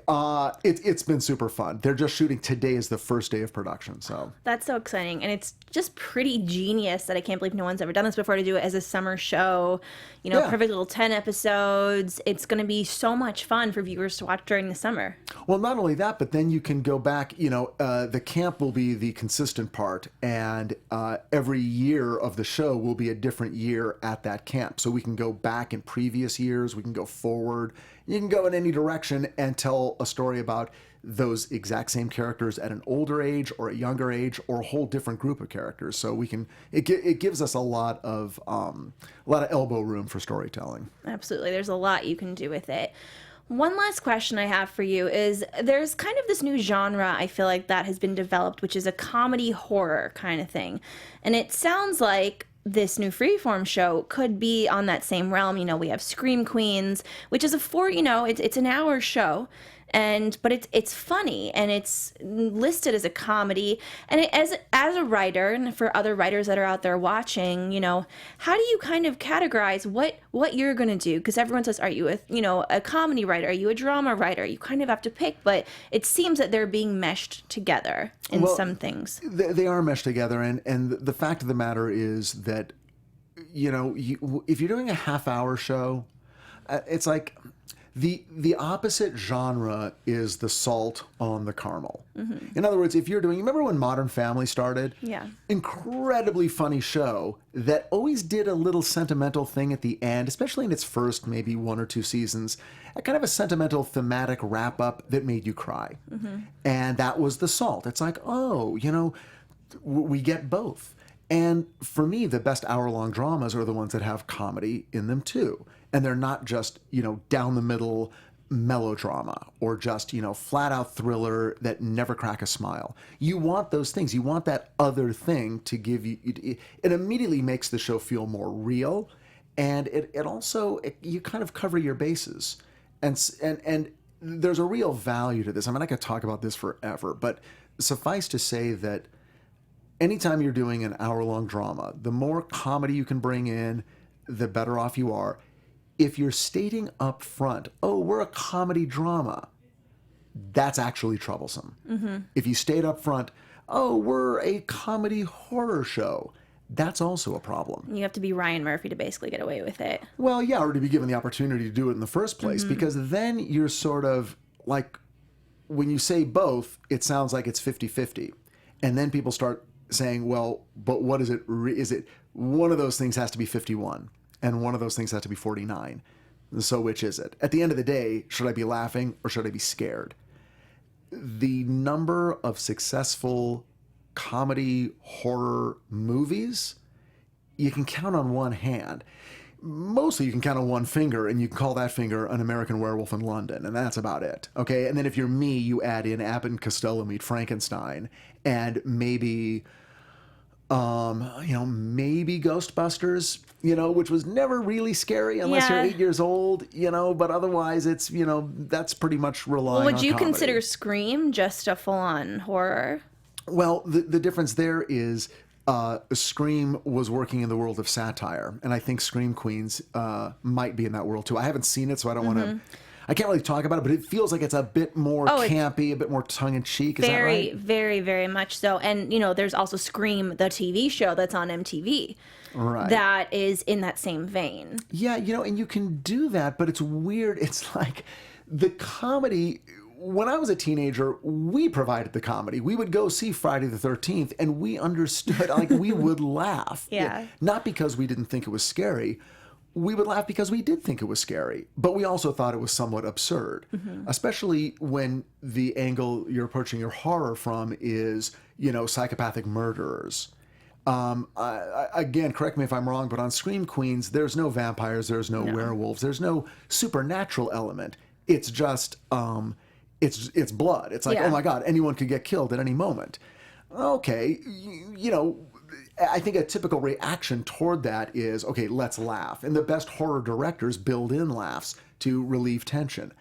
it's been super fun. They're just shooting. Today is the first day of production. So
that's so exciting. And it's just pretty genius that I can't believe no one's ever done this before, to do it as a summer show. You know, perfect little 10 episodes. It's going to be so much fun for viewers to watch during the summer.
Well, not only that, but then you can go back, you know, the camp will be the consistent part, and every year of the show will be a different year at that camp. So we can go back in previous years, we can go forward, you can go in any direction and tell a story about those exact same characters at an older age or a younger age or a whole different group of characters. So we can, it gives us a lot of elbow room for storytelling.
Absolutely. There's a lot you can do with it. One last question I have for you is, there's kind of this new genre, I feel like, that has been developed, which is a comedy horror kind of thing. And it sounds like this new Freeform show could be on that same realm. You know, we have Scream Queens, which is it's an hour show. But it's funny, and it's listed as a comedy. And as a writer, and for other writers that are out there watching, you know, how do you kind of categorize what you're going to do? Because everyone says, are you a comedy writer? Are you a drama writer? You kind of have to pick, but it seems that they're being meshed together in some things.
They are meshed together, and the fact of the matter is that, you know, if you're doing a half-hour show, it's like... The opposite genre is the salt on the caramel. Mm-hmm. In other words, if you're doing, you remember when Modern Family started?
Yeah.
Incredibly funny show that always did a little sentimental thing at the end, especially in its first maybe 1 or 2 seasons, a kind of a sentimental thematic wrap up that made you cry. Mm-hmm. And that was the salt. It's like, oh, you know, we get both. And for me, the best hour-long dramas are the ones that have comedy in them too. And they're not just, you know, down the middle melodrama or just, you know, flat out thriller that never crack a smile. You want those things. You want that other thing to give you, it immediately makes the show feel more real. And it also, you kind of cover your bases. And there's a real value to this. I mean, I could talk about this forever, but suffice to say that anytime you're doing an hour-long drama, the more comedy you can bring in, the better off you are. If you're stating up front, oh, we're a comedy drama, that's actually troublesome. Mm-hmm. If you state up front, oh, we're a comedy horror show, that's also a problem.
You have to be Ryan Murphy to basically get away with it.
Well, yeah, or to be given the opportunity to do it in the first place, mm-hmm. because then you're sort of like, when you say both, it sounds like it's 50-50. And then people start saying, well, but what is it? Is it one of those things has to be 51? And one of those things has to be 49. So which is it? At the end of the day, should I be laughing or should I be scared? The number of successful comedy horror movies, you can count on one hand. Mostly you can count on one finger, and you can call that finger An American Werewolf in London, and that's about it. Okay, and then if you're me, you add in Abbott and Costello Meet Frankenstein, and maybe... maybe Ghostbusters, which was never really scary unless you're 8 years old, but otherwise it's, that's pretty much relying on
Would you
comedy.
consider Scream just a full-on horror?
Well, the difference there is Scream was working in the world of satire, and I think Scream Queens might be in that world too. I haven't seen it, so I don't want to... I can't really talk about it, but it feels like it's a bit more campy, a bit more tongue-in-cheek. Is that right?
Very, very much so. And, there's also Scream, the TV show that's on MTV.
Right.
That is in that same vein.
Yeah, and you can do that, but it's weird. It's like the comedy... When I was a teenager, we provided the comedy. We would go see Friday the 13th, and we understood, we would laugh.
Yeah.
Not because we didn't think it was scary. We would laugh because we did think it was scary, but we also thought it was somewhat absurd, especially when the angle you're approaching your horror from is, psychopathic murderers. Again, correct me if I'm wrong, but on Scream Queens, there's no vampires, there's no werewolves, there's no supernatural element. It's just, it's blood. It's like, oh my God, anyone could get killed at any moment. Okay, I think a typical reaction toward that is, okay, let's laugh. And the best horror directors build in laughs to relieve tension.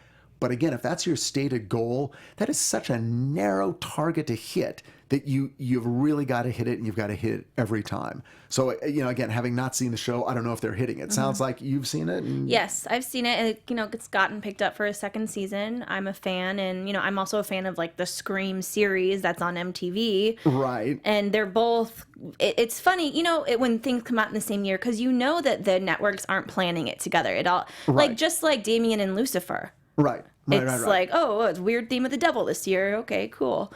But again, if that's your stated goal, that is such a narrow target to hit that you've really got to hit it, and you've got to hit it every time. So, again, having not seen the show, I don't know if they're hitting it. Sounds like you've seen it.
Yes, I've seen it. It's gotten picked up for a second season. I'm a fan, and I'm also a fan of like the Scream series that's on MTV.
Right.
And they're both. It's funny, when things come out in the same year, because that the networks aren't planning it together. It all just like Damien and Lucifer.
Right.
It's like, it's weird theme of the devil this year. Okay, cool.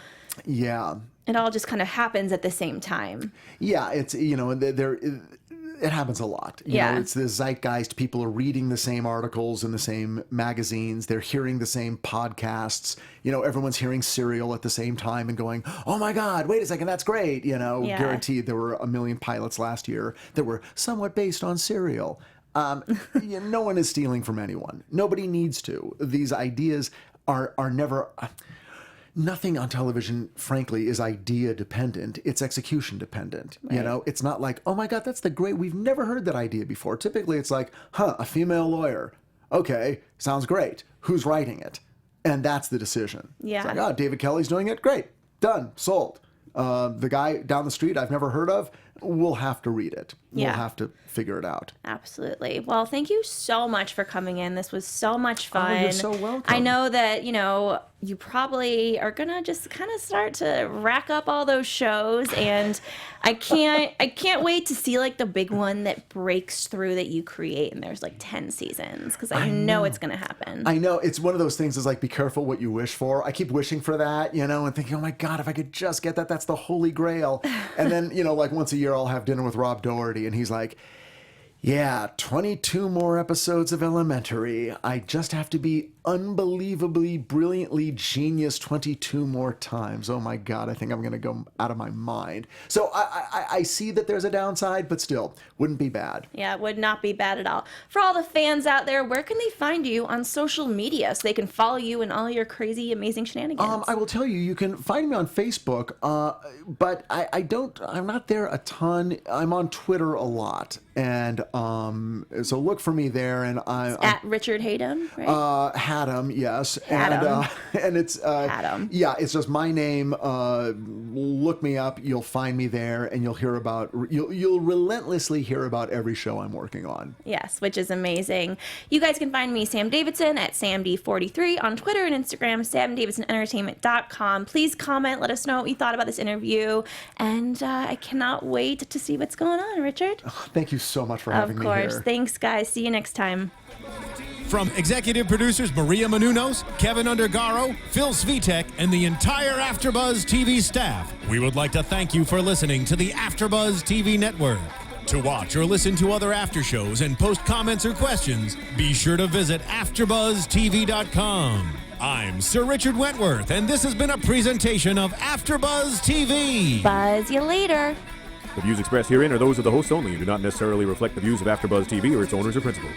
Yeah.
It all just kind of happens at the same time.
Yeah, it's it happens a lot. It's the zeitgeist. People are reading the same articles in the same magazines. They're hearing the same podcasts. Everyone's hearing Serial at the same time and going, "Oh my God, wait a second, that's great." Guaranteed there were a million pilots last year that were somewhat based on Serial. No one is stealing from anyone. Nobody needs to. These ideas are never. Nothing on television, frankly, is idea dependent. It's execution dependent.
Right.
It's not like, oh my God, that's we've never heard that idea before. Typically, it's like, a female lawyer. Okay, sounds great. Who's writing it? And that's the decision.
Yeah.
It's like, David Kelly's doing it. Great. Done. Sold. The guy down the street I've never heard of, we'll have to read it.
Yeah.
We'll have to figure it out.
Absolutely. Well, thank you so much for coming in. This was so much fun.
Oh, you're so welcome.
I know that, you probably are going to just kind of start to rack up all those shows, and I can't wait to see like the big one that breaks through that you create, and there's like 10 seasons, because I know it's going to happen.
I know. It's one of those things is like, be careful what you wish for. I keep wishing for that, and thinking, oh my God, if I could just get that, that's the holy grail. And then, like once a year I'll have dinner with Rob Doherty, and he's like, yeah, 22 more episodes of Elementary. I just have to be unbelievably, brilliantly genius 22 more times. Oh my God, I think I'm going to go out of my mind. So I see that there's a downside, but still, wouldn't be bad.
Yeah, it would not be bad at all. For all the fans out there, where can they find you on social media so they can follow you and all your crazy, amazing shenanigans?
I will tell you, you can find me on Facebook, but I'm not there a ton. I'm on Twitter a lot. And so look for me there. And I'm
at Richard Hatem, right?
Hatem, yes.
Hatem.
And it's
Hatem.
Yeah, it's just my name. Look me up. You'll find me there, and you'll relentlessly hear about every show I'm working on.
Yes, which is amazing. You guys can find me, Sam Davidson, at SamD43 on Twitter and Instagram, SamDavidsonEntertainment.com. Please comment. Let us know what you thought about this interview. And I cannot wait to see what's going on, Richard.
Thank you so much for having me here.
Of course. Thanks, guys. See you next time.
From executive producers Maria Menounos, Kevin Undergaro, Phil Svitek, and the entire AfterBuzz TV staff, we would like to thank you for listening to the AfterBuzz TV network. To watch or listen to other after shows and post comments or questions, be sure to visit AfterBuzzTV.com. I'm Sir Richard Wentworth, and this has been a presentation of AfterBuzz TV.
Buzz you later.
The views expressed herein are those of the hosts only and do not necessarily reflect the views of AfterBuzz TV or its owners or principals.